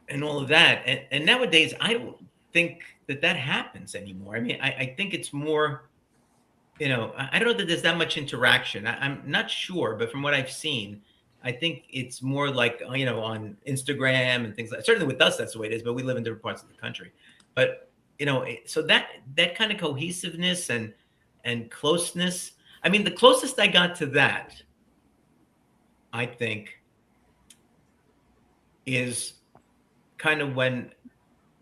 A: and all of that. And nowadays, I don't think that happens anymore. I mean, I think it's more, you know, I don't know that there's that much interaction. I'm not sure, but from what I've seen, I think it's more like, you know, on Instagram and things like that. Certainly with us, that's the way it is, but we live in different parts of the country. But, you know, so that kind of cohesiveness and closeness. I mean, the closest I got to that, I think, is kind of when,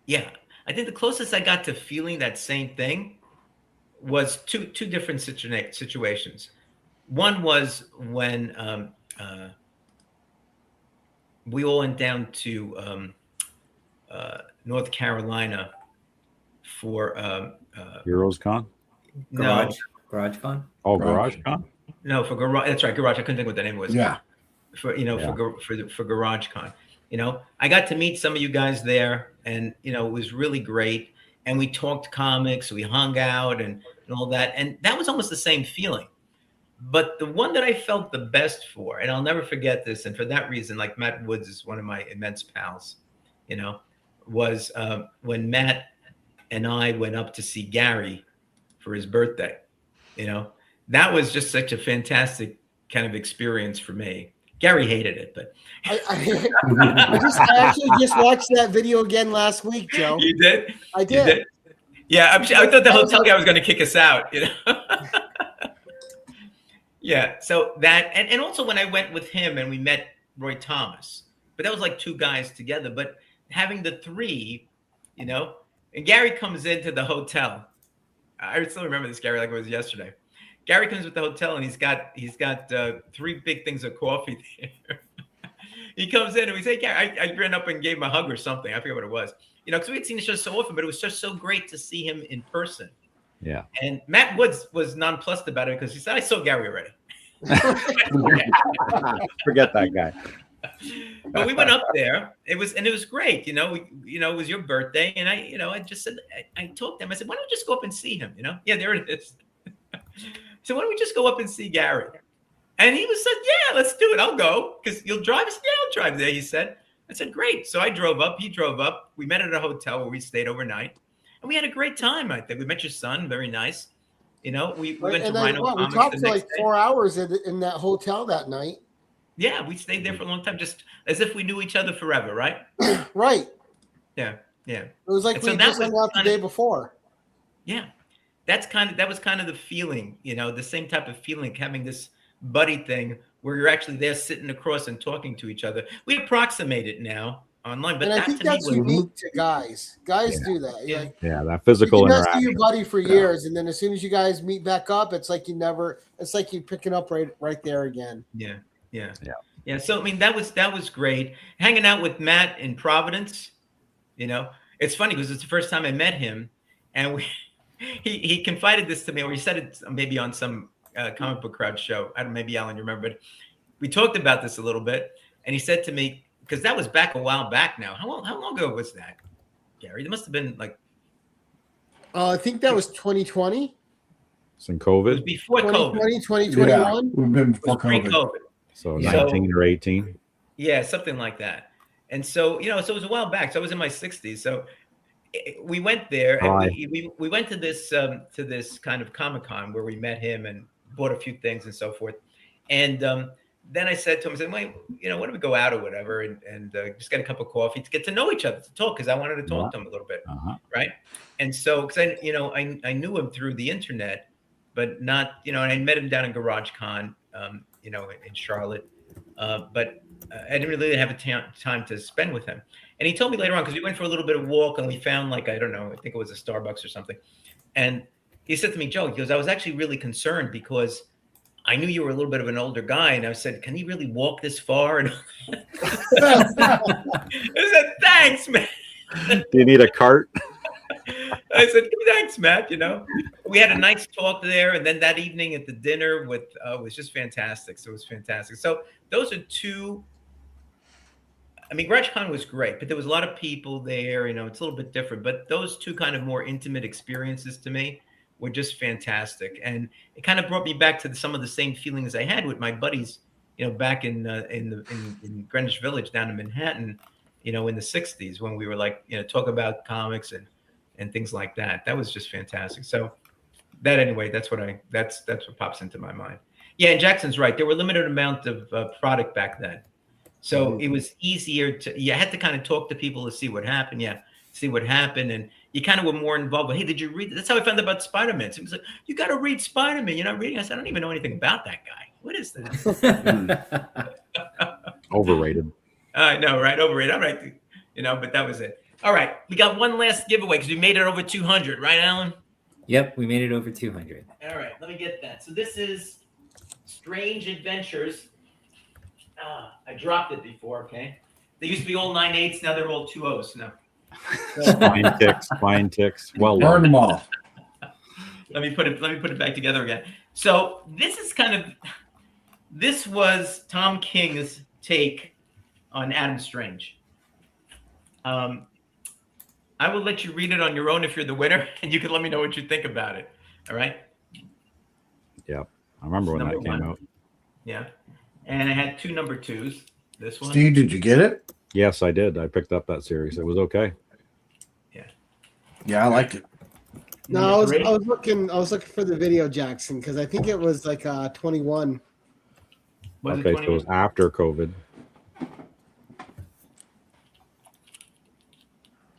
A: yeah, I think the closest I got to feeling that same thing was two different situations. One was when we all went down to North Carolina for
E: Heroes Con?
G: Garage Con?
E: Oh, Garage Con?
A: No, for Garage. That's right, Garage. I couldn't think what the name was.
D: Yeah.
A: For, you know,
E: Yeah.
A: for Garage Con. You know, I got to meet some of you guys there, and you know, it was really great. And we talked comics, we hung out, and all that, and that was almost the same feeling. But the one that I felt the best for, and I'll never forget this, and for that reason, like Matt Woods is one of my immense pals, you know, was when Matt and I went up to see Gary for his birthday. You know, that was just such a fantastic kind of experience for me. Gary hated it, but
F: I actually just watched that video again last week, Joe.
A: You did?
F: I
A: You
F: did.
A: Yeah, I thought the hotel guy was going to kick us out, you know. Yeah, so that, and also when I went with him and we met Roy Thomas, but that was like two guys together. But having the three, you know, and Gary comes into the hotel. I still remember this, Gary, like it was yesterday. Gary comes with the hotel and he's got three big things of coffee there. He comes in and we say, Gary, I ran up and gave him a hug or something. I forget what it was. You know, because we had seen each other so often, but it was just so great to see him in person.
E: Yeah.
A: And Matt Woods was nonplussed about it because he said, I saw Gary already.
E: Forget that guy.
A: But we went up there. It was great. You know, it was your birthday. And I just said, I talked to him. I said, why don't we just go up and see him? You know? Yeah, there it is. So why don't we just go up and see Gary? And he said, yeah, let's do it. I'll go. Because you'll drive. I said, yeah, I'll drive there, he said. I said, great. So I drove up. He drove up. We met at a hotel where we stayed overnight. And we had a great time, I think. We met your son. Very nice. You know, we went to Rhino Comics.
F: We talked for like 4 hours in that hotel that night.
A: Yeah, we stayed there for a long time, just as if we knew each other forever, right?
F: Right.
A: Yeah, yeah.
F: It was like we just hung out the day before.
A: Yeah, that was kind of the feeling, you know, the same type of feeling, having this buddy thing where you're actually there sitting across and talking to each other. We approximate it now online, but
F: and I think that's unique to guys. Guys do that.
A: Yeah,
F: like,
E: that physical
F: you can
E: interaction.
F: see your buddy for years, and then as soon as you guys meet back up, it's like you're picking up right there again.
A: Yeah. So I mean, that was great. Hanging out with Matt in Providence, you know, it's funny because it's the first time I met him, and he confided this to me, or he said it maybe on some comic book crowd show. I don't know, maybe Alan, you remember, but we talked about this a little bit, and he said to me, because that was back a while back now. How long ago was that, Gary? It must have been like.
F: I think that was 2020.
E: It's in COVID.
A: It was before
F: 2020,
A: COVID.
F: 2021.
D: Yeah, we've been before
A: Pre-COVID.
E: So 19 or 18.
A: Yeah, something like that. And so, you know, so it was a while back. So I was in my 60s. So we went there and we went to this kind of Comic-Con where we met him and bought a few things and so forth. And then I said to him, I said, well, you know, why don't we go out or whatever and just get a cup of coffee to get to know each other, to talk, because I wanted to talk to him a little bit, right? And so, because I knew him through the internet, but not, you know, and I met him down in Garage Con, you know, in Charlotte, but I didn't really have a time to spend with him. And he told me later on, because we went for a little bit of walk and we found, like, I don't know, I think it was a Starbucks or something. And he said to me, Joe, he goes, I was actually really concerned because I knew you were a little bit of an older guy, and I said, can he really walk this far? And I said, thanks, man.
E: Do you need a cart?
A: I said, thanks, Matt. You know, we had a nice talk there. And then that evening at the dinner with, was just fantastic. So it was fantastic. So those are two. I mean, GarageCon was great, but there was a lot of people there. You know, it's a little bit different. But those two kind of more intimate experiences to me were just fantastic. And it kind of brought me back to some of the same feelings I had with my buddies, you know, back in Greenwich Village down in Manhattan, you know, in the 60s when we were like, you know, talk about comics and things like that. That was just fantastic. So that anyway, that's what pops into my mind. Yeah, and Jackson's right. There were a limited amount of product back then. So it was easier you had to kind of talk to people to see what happened. Yeah, see what happened. And you kind of were more involved. Hey, did you read? That's how I found out about Spider-Man. So he was like, you got to read Spider-Man. You're not reading? I said, I don't even know anything about that guy. What is that?
E: Overrated.
A: I know, right? Overrated. All right. You know, but that was it. All right. We got one last giveaway because we made it over 200, right, Alan?
G: Yep, we made it over 200.
A: All right. Let me get that. So this is Strange Adventures. I dropped it before, okay? They used to be all 9/8. Now they're all 2/0s now.
E: Fine ticks. Well,
C: burn them all.
A: Let me put it back together again. So this was Tom King's take on Adam Strange. I will let you read it on your own if you're the winner, and you can let me know what you think about it. All right?
E: Yeah, I remember when that came out.
A: Yeah. And I had 2 number 2s. This one.
D: Steve, did you get it?
E: Yes, I did. I picked up that series. It was okay.
D: Yeah, I liked it.
F: No, I was looking for the video, Jackson, because I think it was like 21.
E: Okay, so it was after COVID.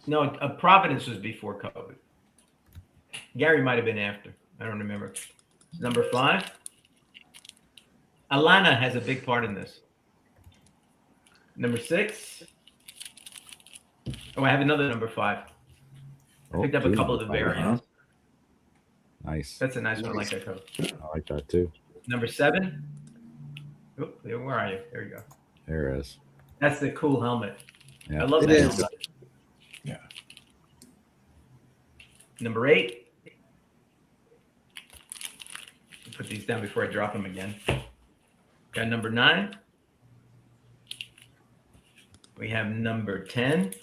A: No, Providence was before COVID. Gary might have been after. I don't remember. Number 5. Alana has a big part in this. Number 6. Oh, I have another number 5. I picked up a couple of the variants.
E: Nice.
A: That's a nice one. I like that cover.
E: I like that too.
A: Number 7. Oh, where are you? There you go.
E: There it is.
A: That's the cool helmet.
E: Yeah.
A: I love that helmet.
D: Yeah.
A: Number 8. Put these down before I drop them again. Got number 9. We have number 10.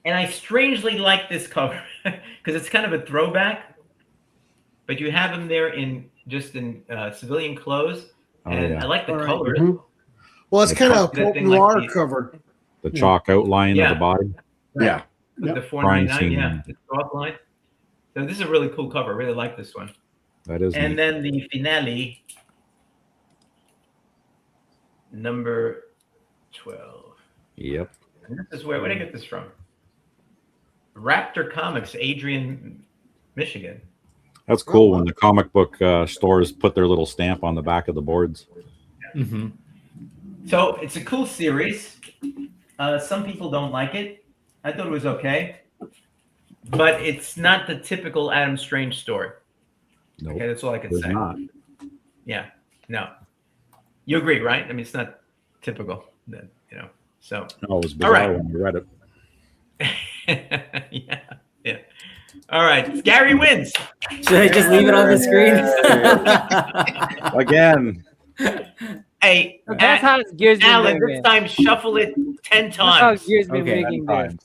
A: And I strangely like this cover because it's kind of a throwback, but you have him there in civilian clothes. And
E: yeah.
A: I like the
F: All right.
A: colors.
F: Mhm. Well, it's kind of a
A: That thing
F: noir
A: like
F: cover.
E: The chalk outline
A: Yeah.
E: of the body.
D: Yeah.
A: With the
E: Crime
A: 499,
E: scene.
A: yeah, the chalk line. So this is a really cool cover. I really like this one.
E: That is.
A: And
E: neat.
A: then the finale, number 12.
E: Yep.
A: And this is where did I get this from? Raptor Comics, Adrian, Michigan.
E: That's cool when the comic book stores put their little stamp on the back of the boards.
G: Mm-hmm.
A: So it's a cool series. Some people don't like it. I thought it was okay, but it's not the typical Adam Strange story.
E: Nope,
A: Okay, that's all I can
E: there's
A: say.
E: not.
A: Yeah, no, you agree, right? I mean, it's not typical, then, you know. So
E: No, it was bizarre
A: right.
E: when I read it.
A: yeah. All right, Gary wins.
G: Should I just leave it on the screen?
E: Again.
A: Hey,
J: That's how Gears been
A: Alan,
J: doing
A: this
J: it.
A: time shuffle it 10
J: That's how
A: times.
J: Gears been
G: Okay.
J: making this.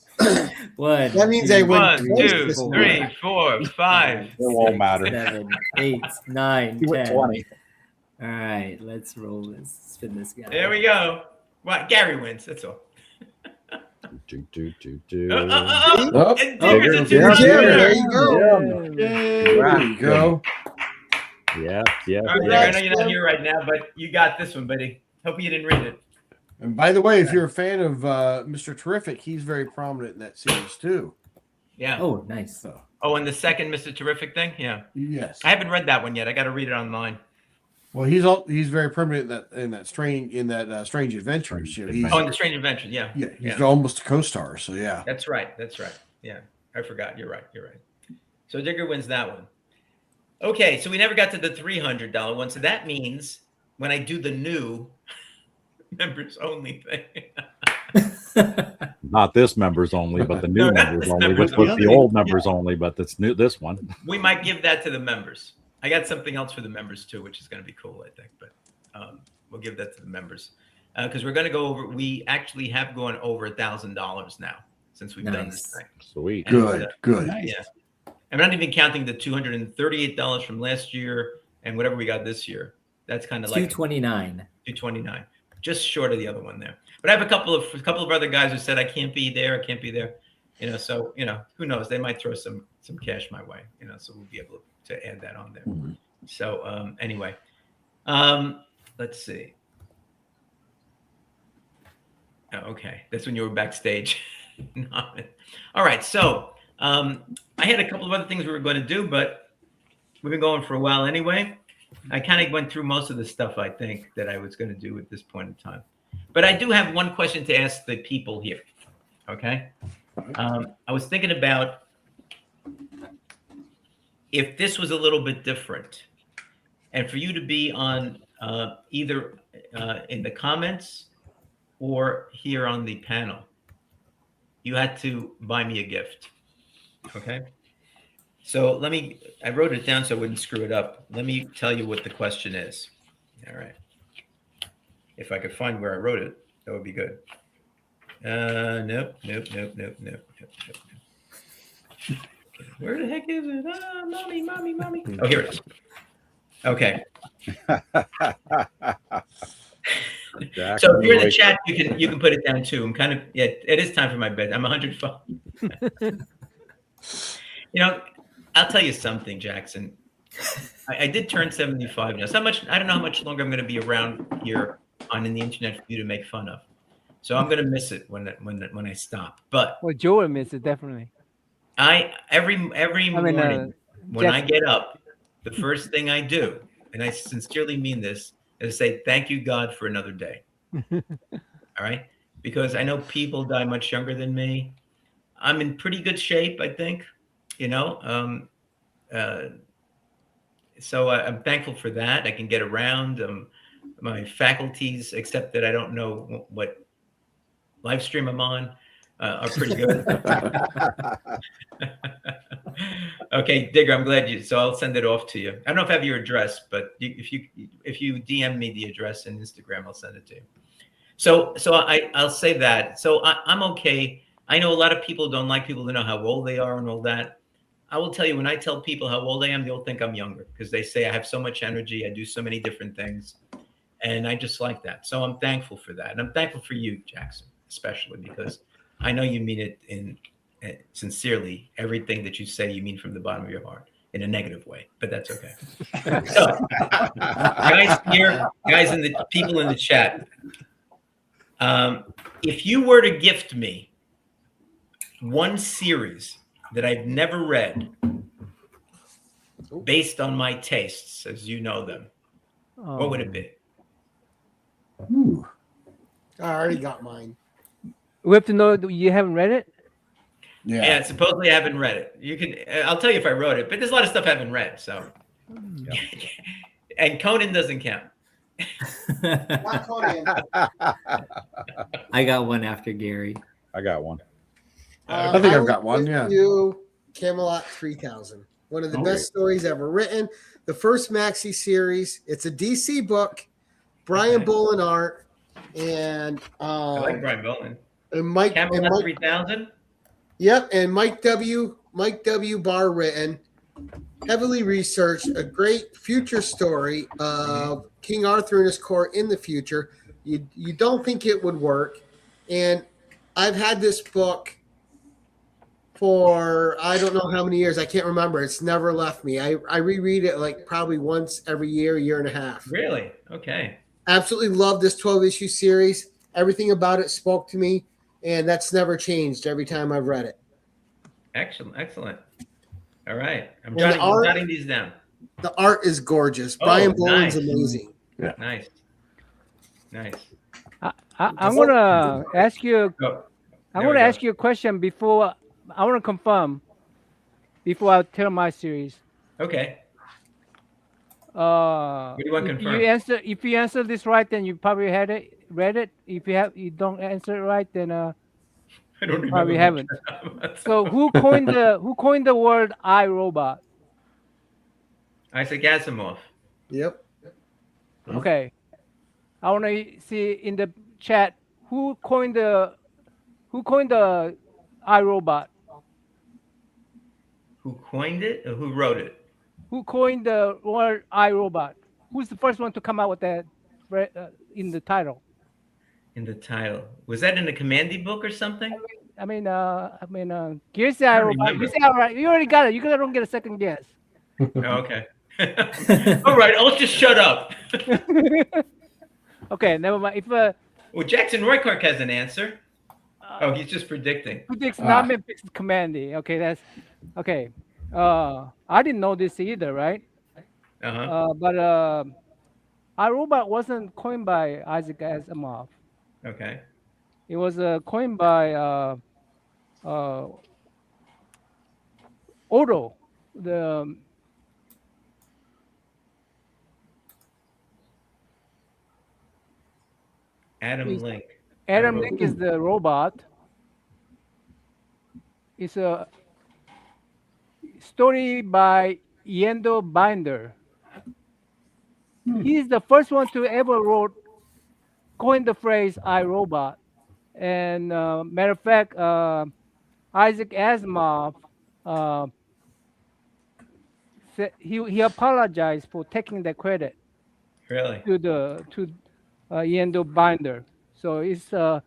G: One.
F: That means I win
A: 1,
F: twice
A: 2,
F: this
A: 3, 4, 5.
E: It won't matter.
G: 7, 8, 9,
E: You went
G: 10.
E: 20.
G: All right, let's roll this. Spin this guy.
A: There we go. Well, Gary wins. That's all.
E: Do.
D: Oh,
A: And
D: there
A: Digger's a
D: you go.
F: There you
A: two-hander.
F: go.
D: There you go.
E: Yeah.
A: All right, Digger, I know you're not here right now, but you got this one, buddy. Hope you didn't read it.
D: And by the way, if you're a fan of Mr. Terrific, he's very prominent in that series too.
A: Yeah.
G: Oh, nice.
A: Oh, and the second Mr. Terrific thing? Yeah.
D: Yes.
A: I haven't read that one yet. I got to read it online.
D: Well, he's very prominent in that Strange Adventures. You know, he's,
A: Oh, and the Strange Adventures. Yeah.
D: he's almost a co-star. So yeah.
A: That's right. Yeah. I forgot. You're right. So Digger wins that one. Okay, so we never got to the $300 one. So that means when I do the new members only thing.
E: Not this members only, but the new
A: No, not
E: members
A: this
E: only,
A: members
E: which was
A: only.
E: the old members only, but it's new. This one.
A: We might give that to the members. I got something else for the members too, which is going to be cool, I think. But we'll give that to the members because we're going to go over. We actually have gone over $1,000 now since we've done this thing.
E: Sweet.
D: Good. Good.
A: Yeah. I'm not even counting the $238 from last year and whatever we got this year. That's kind of like
G: $229.
A: $229, just short of the other one there. But I have a couple of other guys who said I can't be there. You know, so who knows? They might throw some cash my way. So we'll be able to add that on there.
D: Mm-hmm.
A: So anyway, let's see. Oh, okay, that's when you were backstage. All right, so I had a couple of other things we were going to do, but we've been going for a while anyway. I kind of went through most of the stuff I think that I was going to do at this point in time. But I do have one question to ask the people here. Okay. I was thinking about if this was a little bit different and for you to be on either in the comments or here on the panel, you had to buy me a gift. Okay. So I wrote it down so I wouldn't screw it up. Let me tell you what the question is. All right. If I could find where I wrote it, that would be good. Nope. Where the heck is it? Mommy. Oh, here it is. Okay. So if you're in the chat, you can put it down too. I'm kind of it is time for my bed. I'm 105. I'll tell you something, Jackson. I did turn 75 now. I don't know how much longer I'm going to be around here on the internet for you to make fun of. So I'm going to miss it when I stop. But
J: Joe will miss it definitely.
A: Every morning when I get up, the first thing I do, and I sincerely mean this, is say thank you God for another day. All right, because I know people die much younger than me. I'm in pretty good shape, I think. So I'm thankful for that. I can get around. My faculties, except that I don't know what live stream I'm on, are pretty good. Okay, Digger, I'm glad so I'll send it off to you. I don't know if I have your address, but if you DM me the address in Instagram, I'll send it to you. So I'll say that. So I'm okay. I know a lot of people don't like people to know how old they are and all that. I will tell you, when I tell people how old I am, they'll think I'm younger because they say I have so much energy. I do so many different things. And I just like that. So I'm thankful for that. And I'm thankful for you, Jackson, especially because I know you mean it sincerely. Everything that you say, you mean from the bottom of your heart in a negative way, but that's okay. So, guys in the people in the chat, if you were to gift me one series that I've never read based on my tastes, as you know them, what would it be?
F: I already got mine.
J: We have to know that you haven't read it?
A: Yeah, supposedly I haven't read it. You can. I'll tell you if I wrote it, but there's a lot of stuff I haven't read. So, and Conan doesn't count.
F: Not Conan.
G: I got one after Gary.
E: I got one.
D: I think I've got one. Yeah.
F: You Camelot 3000. One of the best stories ever written. The first maxi series. It's a DC book. Brian Bolin art, and
A: I like Brian Bolin.
F: And Mike.
A: Camelot 3000.
F: Yep, and Mike W. Barr written, heavily researched, a great future story of King Arthur and his court in the future. You don't think it would work, and I've had this book for I don't know how many years. I can't remember. It's never left me. I reread it like probably once every year and a half.
A: Really? Okay. Absolutely
F: love this 12-issue series. Everything about it spoke to me. And that's never changed every time I've read it.
A: Excellent. All right. I'm jotting these down.
F: The art is gorgeous. Brian Boland's amazing.
D: Yeah.
A: Nice.
J: I'm gonna ask you. I'm gonna ask you a question before. I want to confirm. before I tell my series.
A: Okay. What do you want confirmed?
J: If you answer this right, then you probably read it. If you don't answer it right, then
A: I don't
J: you
A: remember
J: probably
A: much
J: haven't. So who coined the word iRobot?
A: Isaac Asimov.
F: Yep.
J: Okay. I want to see in the chat who coined the iRobot.
A: Who coined it or who wrote it?
J: Who coined the word iRobot? Who's the first one to come out with that in the title?
A: In the title. Was that in the Commandy book or something?
J: Here's the iRobot. You say all right. You already got it. You don't get a second guess.
A: Oh, okay. All right, I'll just shut up.
J: Okay, never mind. If
A: well, Jackson Roycock has an answer. Oh, he's just predicting.
J: predicts not fixed Commandy. Okay, that's okay. I didn't know this either, right? But iRobot wasn't coined by Isaac Asimov.
A: Okay.
J: It was coined by Odo, the
A: Adam Link.
J: Adam Link is the robot. It's a story by Yendo Binder. He's the first one to ever coin the phrase iRobot. And matter of fact, Isaac Asimov said he apologized for taking the credit.
A: Really?
J: To Yendo Binder. So it's not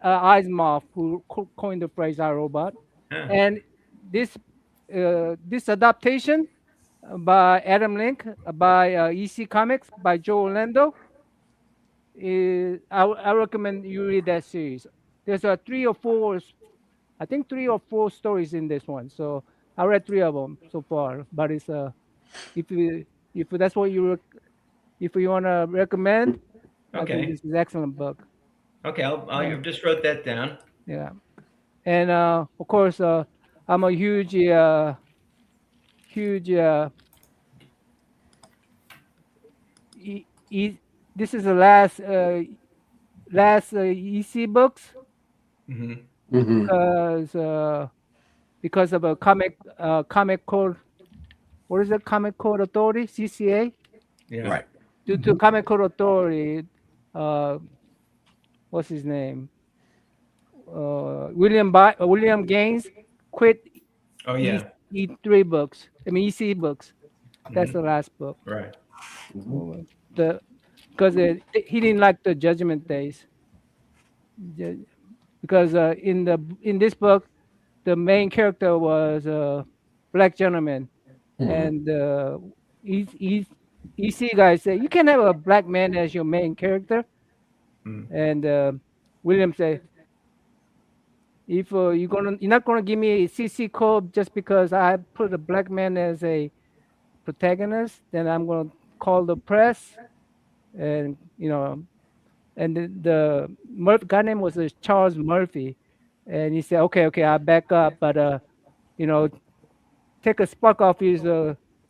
J: Asimov who coined the phrase iRobot.
A: Huh.
J: And this adaptation by Adam Link by EC Comics by Joe Orlando I recommend you read that series. There's 3 or 4, I think 3 or 4 stories in this one. So I read 3 of them so far. But it's if that's what if you want to recommend, I think this is an excellent book.
A: Okay, I just wrote that down.
J: Yeah, and of course I'm a huge this is the last EC books because of a comic code. What is it? Comic Code Authority, CCA.
A: Yeah.
D: Right.
J: Due to Comic Code Authority, what's his name? William Gaines quit.
A: Oh yeah.
J: E3 books. I mean EC books. That's the last book.
A: Right.
J: Because he didn't like the Judgment Days. Because in this book, the main character was a black gentleman, and EC guys say you can't have a black man as your main character. And William said, if you're not gonna give me a CC code just because I put a black man as a protagonist, then I'm gonna call the press, and and the guy name was Charles Murphy, and he said, okay, I back up, but take a spark off his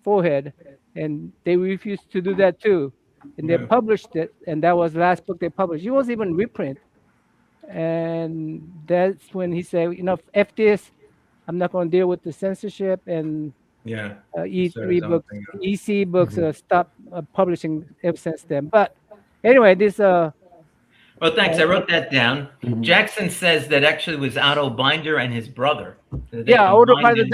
J: forehead, and they refused to do that too, and they published it, and that was the last book they published. It was even reprint, and that's when he said, F this, I'm not going to deal with the censorship, and E3 books, EC books stopped publishing ever since then. But anyway, this
A: well, thanks. I wrote that down. Jackson says that actually was Otto Binder and his brother.
J: Yeah, Otto Binder.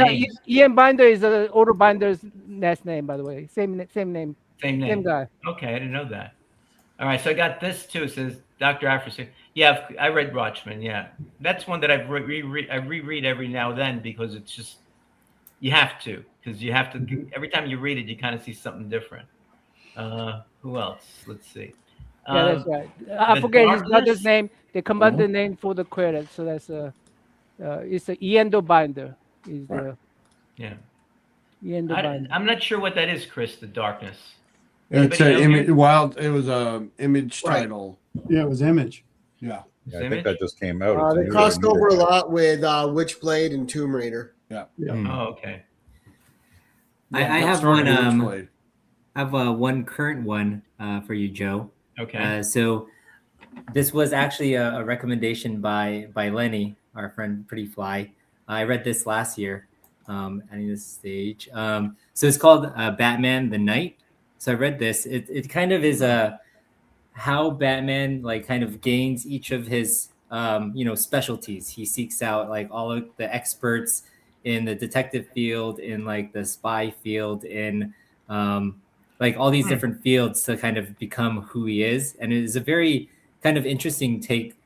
J: Ian Binder is Otto Binder's last name, by the way. Same name. Same guy.
A: Okay, I didn't know that. All right, so I got this too. It says Dr. Afterson. Yeah, I read Watchmen. Yeah, that's one that I reread every now and then because it's just you have to every time you read it you kind of see something different. Who else? Let's see.
J: Yeah, that's right. I forget his brother's name. They combined the name for the credit, so that's it's a Yendo Binder.
A: Yeah.
J: Yendo Binder.
A: I'm not sure what that is, Chris. The Darkness.
D: It's an image. It was a image title.
C: Yeah, it was Image. Yeah.
E: I think that just came out.
F: They crossed over a lot with Witchblade and Tomb Raider.
D: Yeah.
A: Oh, okay.
G: I
D: got
G: have
D: started
G: one.
D: with Witchblade.
G: I have one current one for you, Joe.
A: Okay.
G: So this was actually a recommendation by Lenny, our friend Pretty Fly. I read this last year. At this stage. So it's called Batman the Knight. So I read this. It kind of is how Batman like kind of gains each of his specialties. He seeks out like all of the experts in the detective field, in like the spy field, in like all these different fields to kind of become who he is. And it is a very kind of interesting take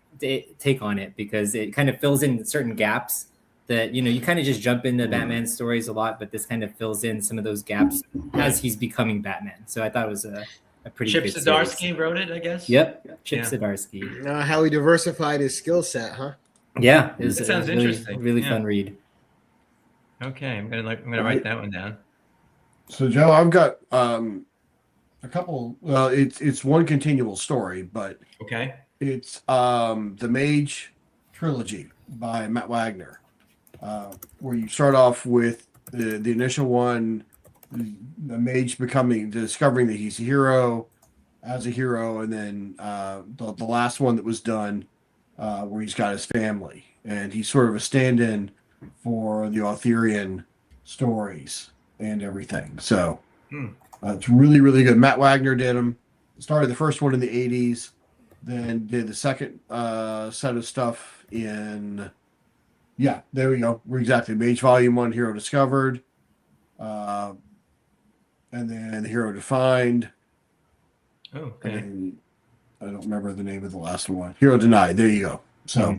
G: on it because it kind of fills in certain gaps that you kind of just jump into Batman stories a lot, but this kind of fills in some of those gaps as he's becoming Batman. So I thought it was a pretty
A: Chip
G: good
A: Zdarsky
G: series.
A: wrote it, I guess.
G: Yep, Chip Zdarsky.
F: How he diversified his skill set, huh?
G: Yeah, it was,
A: That sounds
G: really,
A: interesting.
G: really
A: Yeah.
G: fun read.
A: Okay, I'm gonna write that one down.
D: So Joe, I've got a couple. Well, it's one continual story, but
A: Okay.
D: it's the Mage trilogy by Matt Wagner, where you start off with the initial one, the Mage discovering that he's a hero, as a hero, and then the last one that was done, where he's got his family, and he's sort of a stand-in for the Arthurian stories and everything. So it's really, really good. Matt Wagner did them. Started the first one in the 80s, then did the second set of stuff in, there we go. Exactly. Mage Volume 1, Hero Discovered, and then Hero Defined.
A: Oh, okay.
D: And I don't remember the name of the last one. Hero Denied. There you go. So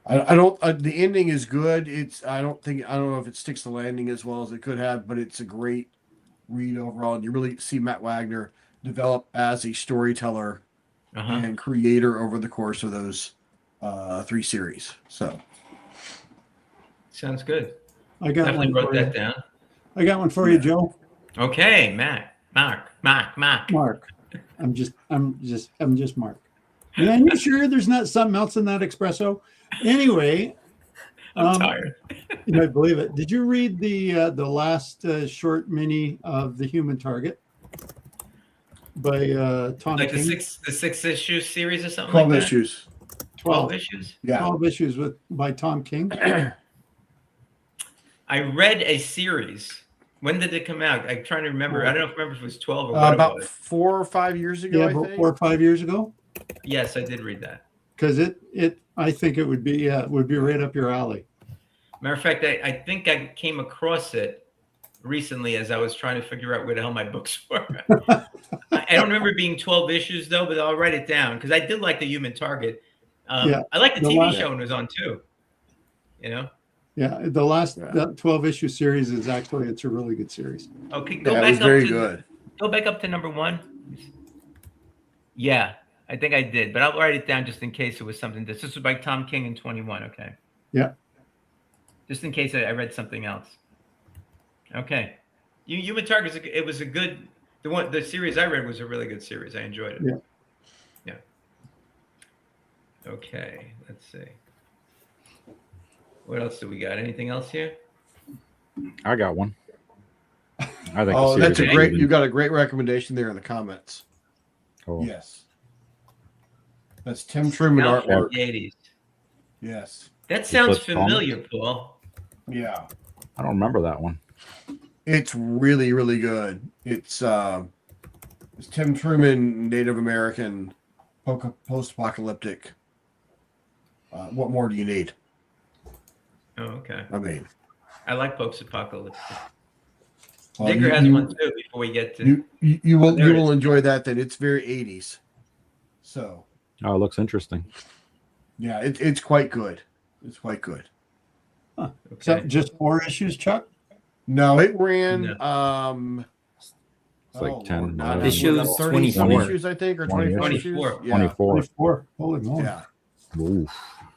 D: I don't. The ending is good. I don't know if it sticks the landing as well as it could have, but it's a great read overall, and you really see Matt Wagner develop as a storyteller and creator over the course of those 3 series. So
A: sounds good.
C: I got
A: Definitely
C: one
A: wrote
C: for
A: that
C: you.
A: down.
C: I got one for you, Joe.
A: Okay, Mark.
C: Mark. I'm just Mark. Man, you sure there's not something else in that espresso? Anyway,
A: I'm tired.
C: You might believe it. Did you read the last short mini of The Human Target by Tom
A: Like
C: King?
A: the 6-issue series or something
D: 12
A: like that?
D: issues.
A: 12 issues?
D: Yeah.
C: 12 issues by Tom King.
A: I read a series. When did it come out? I'm trying to remember. I don't remember if it was 12 or what it
D: about
A: was.
D: 4 or 5 years ago.
C: Yeah,
D: I
C: about
D: think
C: 4 or 5 years ago.
A: Yes, I did read that.
C: Because I think it would be right up your alley.
A: Matter of fact, I think I came across it recently as I was trying to figure out where the hell my books were. I don't remember it being 12 issues though, but I'll write it down because I did like The Human Target. I like the TV show when it was on too.
C: Yeah, the last 12 issue series is it's a really good series.
A: Okay,
D: it was very good.
A: Go back up to number 1. Yeah, I think I did, but I'll write it down just in case it was something. This was by Tom King in 21. Okay.
C: Yeah.
A: Just in case I read something else. Okay. Human Target, it was a good. The series I read was a really good series. I enjoyed it. Yeah. Okay. Let's see. What else do we got? Anything else here?
E: I got one. I think.
D: Oh, that's a great. You got a great recommendation there in the comments.
E: Cool.
D: Yes. That's Tim Truman artwork.
A: The 80s.
D: Yes.
A: That sounds familiar, Paul.
D: Yeah.
E: I don't remember that one.
D: It's really, really good. It's Tim Truman, Native American, post-apocalyptic. What more do you need?
A: Oh, okay.
D: I mean,
A: I like post-apocalyptic.
D: Well,
A: Digger has one too. Before we get to
D: you will enjoy that. Then it's very 80s. So.
E: Oh, it looks interesting.
D: Yeah, it's quite good. It's quite good.
C: Huh. Okay. So just 4 issues, Chuck?
D: No, it ran.
E: It's like 10.
G: This show's
D: 24 issues, I think, or 24 issues.
E: Yeah. 24.
C: Holy moly!
D: Yeah.
E: Oof.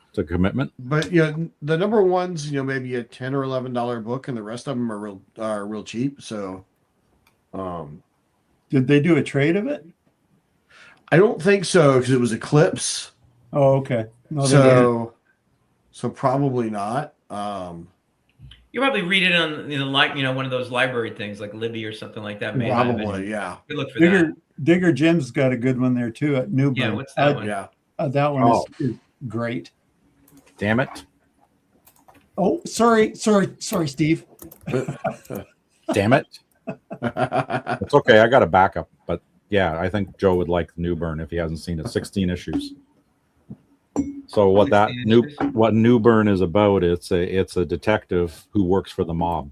E: It's a commitment.
D: But the number ones, maybe a $10 or $11 book, and the rest of them are real cheap. So,
C: did they do a trade of it?
D: I don't think so because it was Eclipse.
C: Oh, okay. No,
D: so probably not.
A: You probably read it on one of those library things like Libby or something like that. May have it.
D: Probably, yeah.
A: Good look for that.
C: Digger Jim's got a good one there too at Newburn.
A: Yeah, what's that one?
D: Yeah.
C: That one is great.
E: Damn it.
C: Oh, sorry, Steve.
E: Damn it. It's okay. I got a backup, but yeah, I think Joe would like Newburn if he hasn't seen it. 16 issues. So what Newburn is about, it's a detective who works for the mob.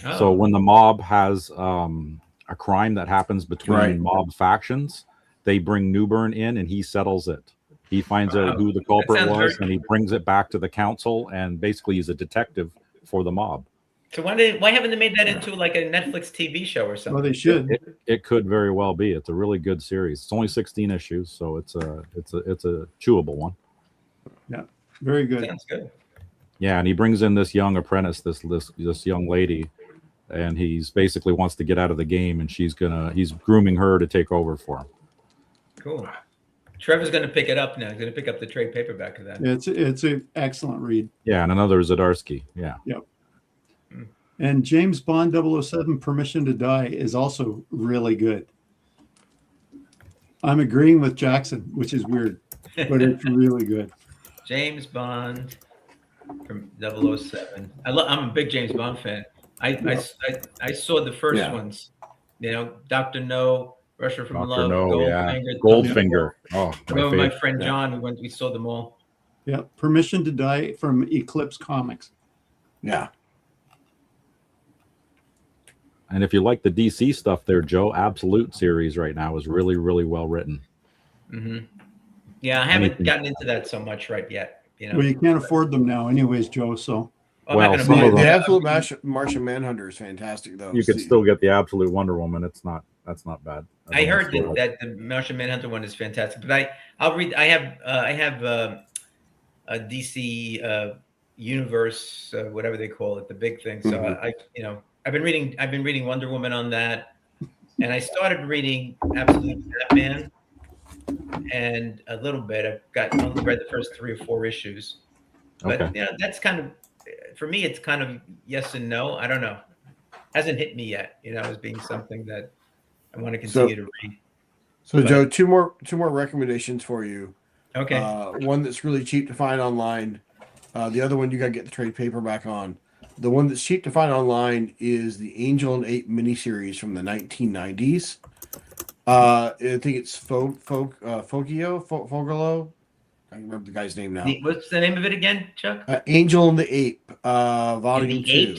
A: Oh.
E: So when the mob has a crime that happens between mob factions, they bring Newburn in and he settles it. He finds out who the culprit was and he brings it back to the council, and basically he's a detective for the mob.
A: So why haven't they made that into like a Netflix TV show or something?
C: Well, they should.
E: It could very well be. It's a really good series. It's only 16 issues, so it's a chewable one.
C: Yeah, very good.
A: Sounds good.
E: Yeah, and he brings in this young apprentice, this young lady, and he's basically wants to get out of the game, and he's grooming her to take over for him.
A: Cool. Trevor's going to pick it up now. He's going to pick up the trade paperback of that.
C: It's an excellent read.
E: Yeah, and another Zdarsky. Yeah.
C: Yep. And James Bond 007 Permission to Die is also really good. I'm agreeing with Jackson, which is weird, but it's really good.
A: James Bond from 007. I'm a big James Bond fan. I saw the first ones. Dr. No, Russia from Love,
E: Goldfinger. Oh,
A: my friend John, we saw them all.
C: Yeah, Permission to Die from Eclipse Comics.
D: Yeah.
E: And if you like the DC stuff there, Joe, Absolute series right now is really, really well written.
A: Mm-hmm. Yeah, I haven't gotten into that so much yet.
C: Well, you can't afford them now anyways, Joe, so.
D: The Absolute Martian Manhunter is fantastic, though.
E: You could still get the Absolute Wonder Woman. That's not bad.
A: I heard that the Martian Manhunter one is fantastic, but I'll read. I have a DC universe, whatever they call it, the big thing. So I've been reading Wonder Woman on that, and I started reading Absolute Batman, and a little bit. I've only read the first 3 or 4 issues, but that's kind of, for me, it's kind of yes and no. I don't know. Hasn't hit me yet, as being something that I want to continue to read.
D: So, Joe, two more recommendations for you.
A: Okay.
D: One that's really cheap to find online. The other one you got to get the trade paperback on. The one that's cheap to find online is the Angel and Ape miniseries from the 1990s. I think it's Fogelo. I don't remember the guy's name now.
A: What's the name of it again, Chuck?
D: Angel and the Ape, Volume 2.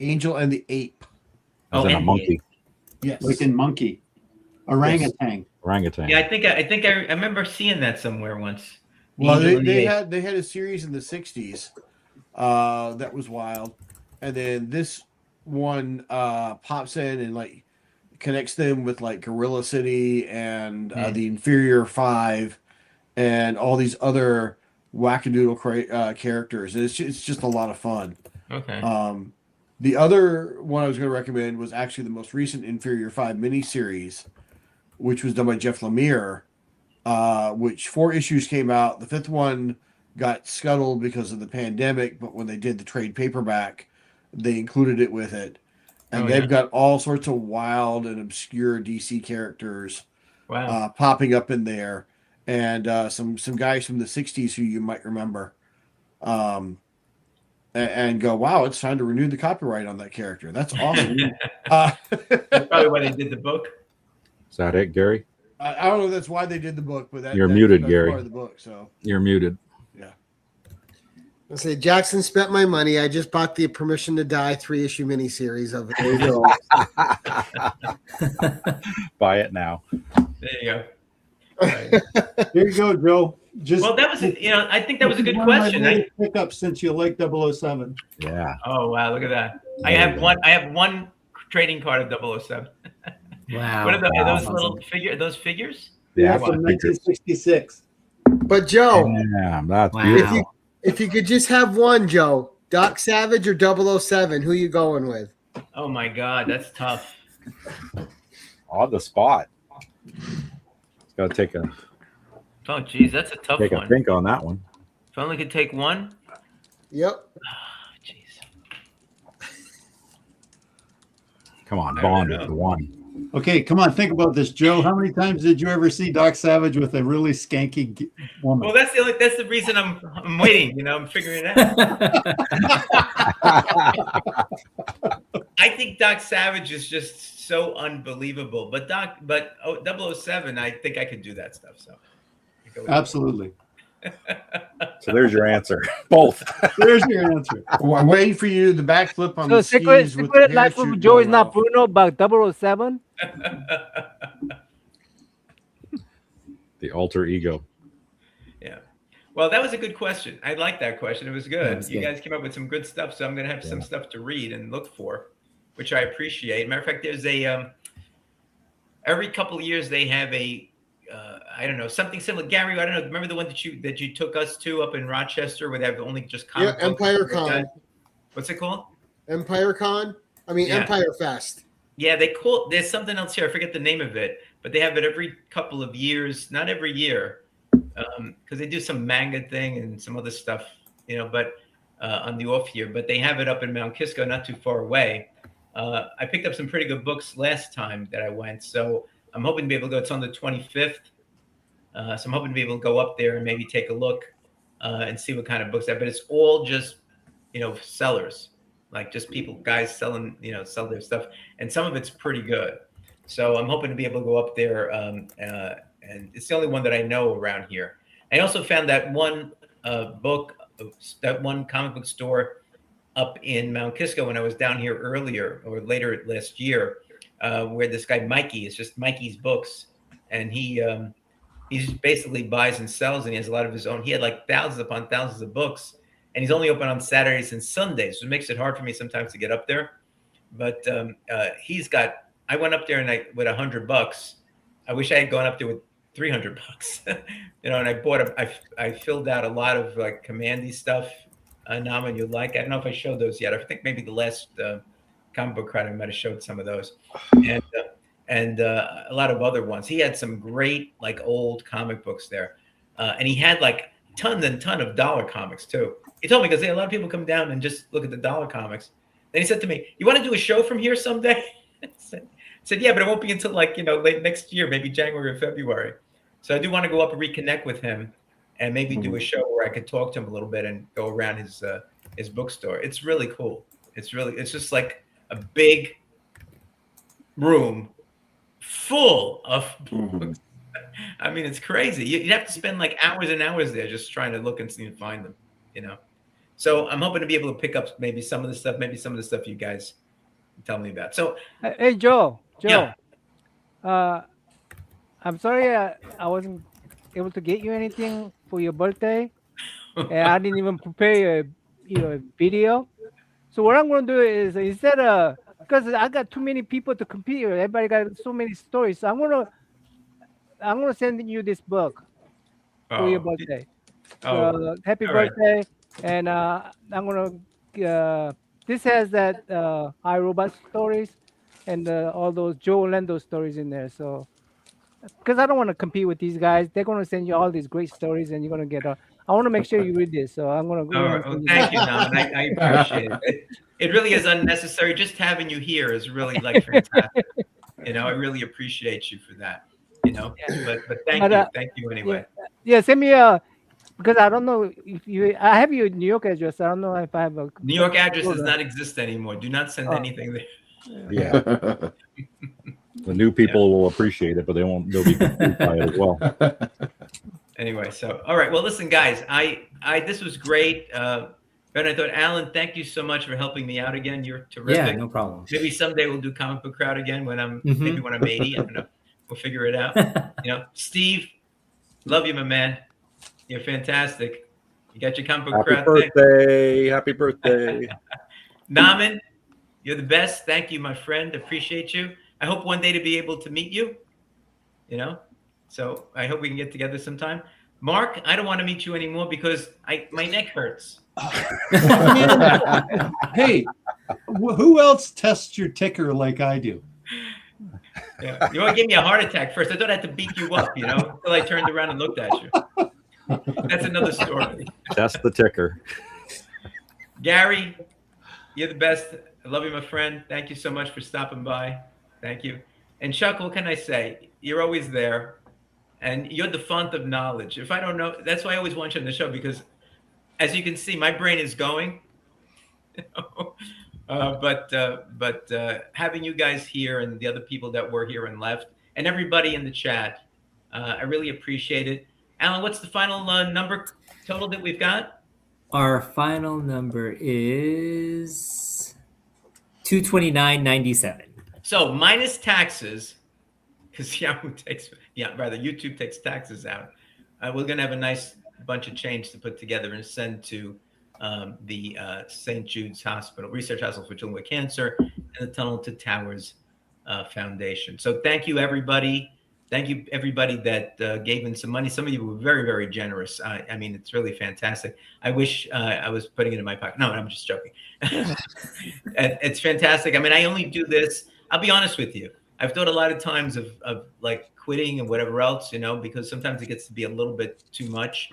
D: Angel and the Ape.
E: As in a monkey.
D: Yes.
C: Like in Monkey. Orangutan.
E: Yes. Orangutan.
A: Yeah, I think I remember seeing that somewhere once.
D: Well, they had a series in the 60s that was wild. And then this one pops in and connects them with Gorilla City and the Inferior 5 and all these other wackadoodle characters. And it's just a lot of fun.
A: Okay.
D: The other one I was going to recommend was actually the most recent Inferior 5 miniseries, which was done by Jeff Lemire, which 4 issues came out. The 5th one got scuttled because of the pandemic, but when they did the trade paperback, they included it with it. And they've got all sorts of wild and obscure DC characters popping up in there. And some guys from the 60s who you might remember. And go, wow, it's time to renew the copyright on that character. That's awesome.
A: That's probably why they did the book.
E: Is that it, Gary?
D: I don't know if that's why they did the book, but
E: you're muted,
D: that's
E: Gary.
D: part of the book, so.
E: You're muted.
D: Yeah.
F: I say Jackson spent my money. I just bought the Permission to Die 3-issue miniseries of it. There you
E: go. Buy it now.
A: There you go.
C: Right. Here you go, Joe.
A: That was I think that was a good question.
C: Pick up since you like 007.
E: Yeah.
A: Oh wow, look at that. I have one trading card of 007.
G: Wow.
A: What are those little figures?
C: Yeah, from 1966.
F: But Joe,
E: that's beautiful.
F: If you could just have one, Joe, Doc Savage or 007, who you going with?
A: Oh my God, that's tough.
E: On the spot. It's got to take a.
A: Oh geez, that's a tough one.
E: Take a think on that one.
A: If I only could take one.
F: Yep.
A: Oh, jeez.
E: Come on,
A: I
E: Bond
A: don't
E: is
A: know.
E: the one.
C: Okay, come on, think about this, Joe. How many times did you ever see Doc Savage with a really skanky woman?
A: Well, that's the reason I'm waiting. You know, I'm figuring it out. I think Doc Savage is just so unbelievable. But 007, I think I could do that stuff. So
C: Absolutely.
E: So there's your answer. Both.
C: There's your answer.
D: Well, I'm waiting for you to backflip on
J: So
D: the
J: Secret,
D: skis with
J: Secret
D: the
J: Life of
D: parachute
J: Joe is
D: going
J: not
D: off.
J: Bruno, but 007.
E: The alter ego.
A: Yeah. Well, that was a good question. I like that question. It was good.
G: That was
A: You
G: good.
A: guys came up with some good stuff, so I'm going to have some stuff to read and look for, which I appreciate. Matter of fact, there's a every couple of years they have a I don't know, something similar. Gary, I don't know. Remember the one that you took us to up in Rochester, where they have only just comic books?
F: Empire Con.
A: What's it called?
F: Empire Con. I mean,
A: Yeah.
F: Empire Fest.
A: Yeah, there's something else here. I forget the name of it, but they have it every couple of years. Not every year, because they do some manga thing and some other stuff, you know. But on the off year, but they have it up in Mount Kisco, not too far away. I picked up some pretty good books last time that I went, so I'm hoping to be able to go. It's on the 25th, so I'm hoping to be able to go up there and maybe take a look and see what kind of books that. But it's all just, you know, sellers, like just people, guys selling, you know, sell their stuff, and some of it's pretty good. So I'm hoping to be able to go up there, and it's the only one that I know around here. I also found that one book, that one comic book store up in Mount Kisco when I was down here earlier or later last year, where this guy Mikey, is just Mikey's Books, and he just basically buys and sells, and he has a lot of his own. He had like thousands upon thousands of books, and he's only open on Saturdays and Sundays, so it makes it hard for me sometimes to get up there. But he's got. I went up there and with $100. I wish I had gone up there with $300, you know. And I bought I filled out a lot of like Commandy stuff. Naman, you like? I don't know if I showed those yet. I think maybe the last comic book crowd I might have showed some of those, and a lot of other ones. He had some great like old comic books there, and he had like ton of dollar comics too. He told me, because a lot of people come down and just look at the dollar comics. Then he said to me, "You want to do a show from here someday?" I said, "Yeah, but it won't be until like, you know, late next year, maybe January or February." So I do want to go up and reconnect with him, and maybe do a show where I could talk to him a little bit and go around his bookstore. It's really cool. It's just like a big room full of books. I mean, it's crazy. You'd have to spend like hours and hours there just trying to look and see and find them, you know. So I'm hoping to be able to pick up maybe some of the stuff you guys tell me about. So
J: Hey, Joe.
A: Yeah.
J: I'm sorry I wasn't able to get you anything for your birthday, and I didn't even prepare a video. So what I'm going to do is, instead of, because I got too many people to compete with, everybody got so many stories. So I'm gonna send you this book for your birthday. So happy
A: all right.
J: birthday, and I'm gonna. This has that iRobot stories and all those Joe Orlando stories in there. So, because I don't want to compete with these guys, they're going to send you all these great stories, and you're going to get. I want to make sure you read this, so I'm going to.
A: All right. Well, thank you, Naman. I appreciate it. It really is unnecessary. Just having you here is really like fantastic. You know, I really appreciate you for that. You know, but thank you anyway.
J: Yeah, send me because I don't know if you. I have your New York address. I don't know if I have a
A: New York address does not exist anymore. Do not send anything there.
E: Yeah. The new people will appreciate it, but they'll be confused by it as well.
A: Anyway, so all right. Well, listen, guys, this was great. Ben, I thought, Alan, thank you so much for helping me out again. You're terrific.
G: Yeah, no problem.
A: Maybe someday we'll do Comic Book Crowd again when maybe when I'm 80. I don't know. We'll figure it out. You know, Steve, love you, my man. You're fantastic. You got your Comic Book Crowd thing.
E: Happy birthday.
A: Naman, you're the best. Thank you, my friend. Appreciate you. I hope one day to be able to meet you. You know, so I hope we can get together sometime. Mark, I don't want to meet you anymore because my neck hurts.
C: Hey, who else tests your ticker like I do?
A: Yeah. You want to give me a heart attack first? I thought I had to beat you up, you know, until I turned around and looked at you. That's another story.
E: That's the ticker.
A: Gary, you're the best. I love you, my friend. Thank you so much for stopping by. Thank you. And Chuck, what can I say? You're always there, and you're the font of knowledge. If I don't know, that's why I always want you on the show, because as you can see, my brain is going. But having you guys here and the other people that were here and left, and everybody in the chat, I really appreciate it. Alan, what's the final number total that we've got?
G: Our final number is 229.97.
A: So minus taxes, because YouTube takes taxes out. We're gonna have a nice bunch of change to put together and send to the St. Jude's Hospital, Research Hospital for Children with Cancer, and the Tunnel to Towers Foundation. So thank you, everybody. Thank you, everybody that gave in some money. Some of you were very, very generous. I mean, it's really fantastic. I wish I was putting it in my pocket. No, I'm just joking. It's fantastic. I mean, I only do this. I'll be honest with you. I've thought a lot of times of like quitting and whatever else, because sometimes it gets to be a little bit too much.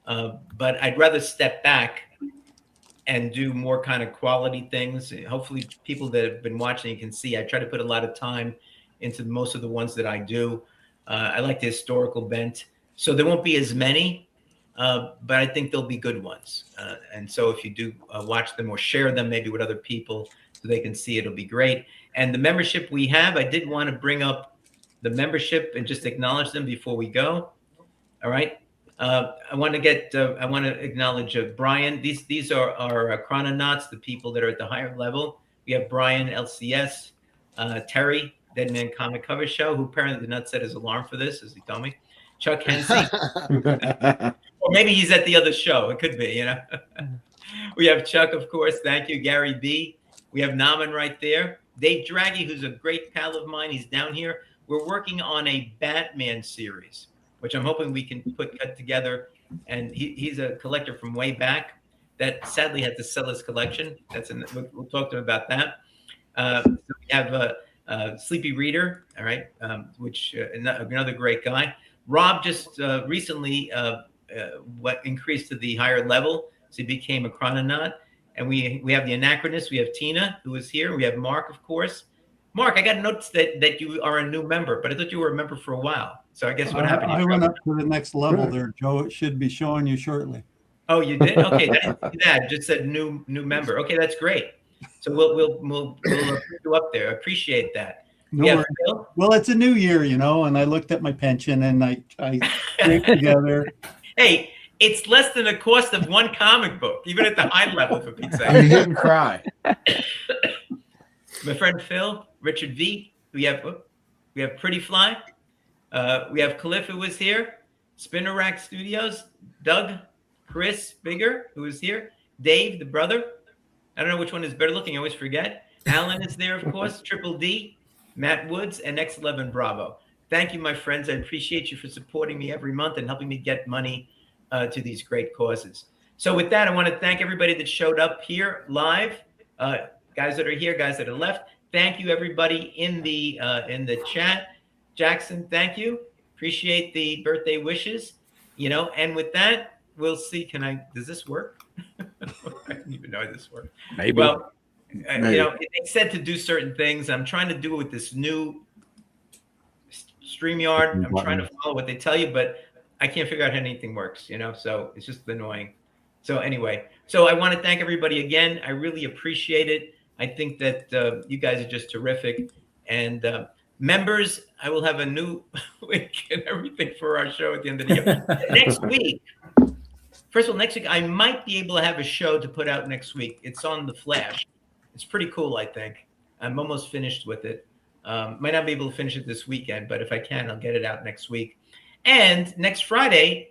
A: But I'd rather step back and do more kind of quality things. Hopefully people that have been watching, you can see I try to put a lot of time into most of the ones that I do. I like the historical bent. So there won't be as many, but I think there'll be good ones. And so if you do watch them or share them maybe with other people so they can see, it'll be great. And the membership we have, I did want to bring up the membership and just acknowledge them before we go. All right. I want to acknowledge Brian. These are our chrononauts, the people that are at the higher level. We have Brian, LCS, Terry, Dead Man Comic Cover Show, who apparently did not set his alarm for this, as he told me. Chuck Hensey. Or maybe he's at the other show. It could be, We have Chuck, of course. Thank you. Gary B. We have Naman right there. Dave Draghi, who's a great pal of mine. He's down here. We're working on a Batman series, which I'm hoping we can cut together. And he's a collector from way back that sadly had to sell his collection. We'll talk to him about that. So we have Sleepy Reader, all right, which another great guy. Rob just recently increased to the higher level, so he became a chrononaut. And we have the Anachronist. We have Tina, who is here. We have Mark, of course. Mark, I got notes that you are a new member, but I thought you were a member for a while. So I guess what happened?
C: I went up to the next level there, Joe. It should be showing you shortly.
A: Oh, you did? Okay, that just said new member. Okay, that's great. So we'll put you up there. I appreciate that.
C: No worries. Well, it's a new year, and I looked at my pension and I scraped together.
A: Hey, it's less than the cost of one comic book, even at the high level, for Pete's sake.
D: You didn't cry.
A: My friend Phil, Richard V. We have Pretty Fly. We have Cliff, who was here. Spinner Rack Studios. Doug, Chris Bigger, who is here. Dave, the brother. I don't know which one is better looking. I always forget. Alan is there, of course. Triple D, Matt Woods, and X11 Bravo. Thank you, my friends. I appreciate you for supporting me every month and helping me get money to these great causes. So with that, I want to thank everybody that showed up here live. Guys that are here, guys that are left. Thank you, everybody in the chat. Jackson, thank you. Appreciate the birthday wishes. And with that, we'll see. Does this work? I didn't even know this worked.
E: Maybe.
A: Well, it said to do certain things. I'm trying to do it with this new StreamYard. I'm trying to follow what they tell you, but I can't figure out how anything works, so it's just annoying. So anyway, I want to thank everybody again. I really appreciate it. I think that you guys are just terrific. And members, I will have a new link and everything for our show at the end of the year. Next week, first of all, next week, I might be able to have a show to put out next week. It's on the Flash. It's pretty cool, I think. I'm almost finished with it. Might not be able to finish it this weekend, but if I can, I'll get it out next week. And next Friday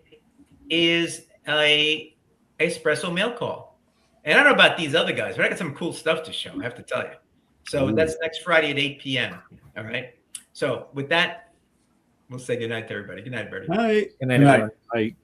A: is a espresso mail call. And I don't know about these other guys, but I got some cool stuff to show, I have to tell you. So that's next Friday at 8 p.m. All right. So with that, we'll say good night to everybody. Good night, everybody.
C: Bye.
G: Good night, everyone.
E: Bye.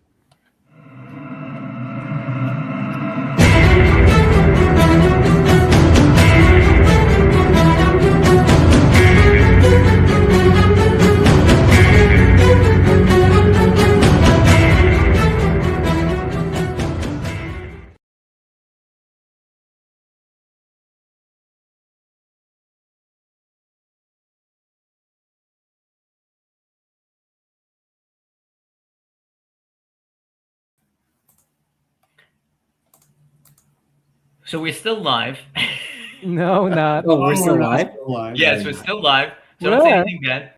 A: So we're still live.
J: No, not.
G: Oh, we're still
C: not
G: live?
C: still live.
A: Yes, we're still live. So don't say
J: Where?
A: anything bad.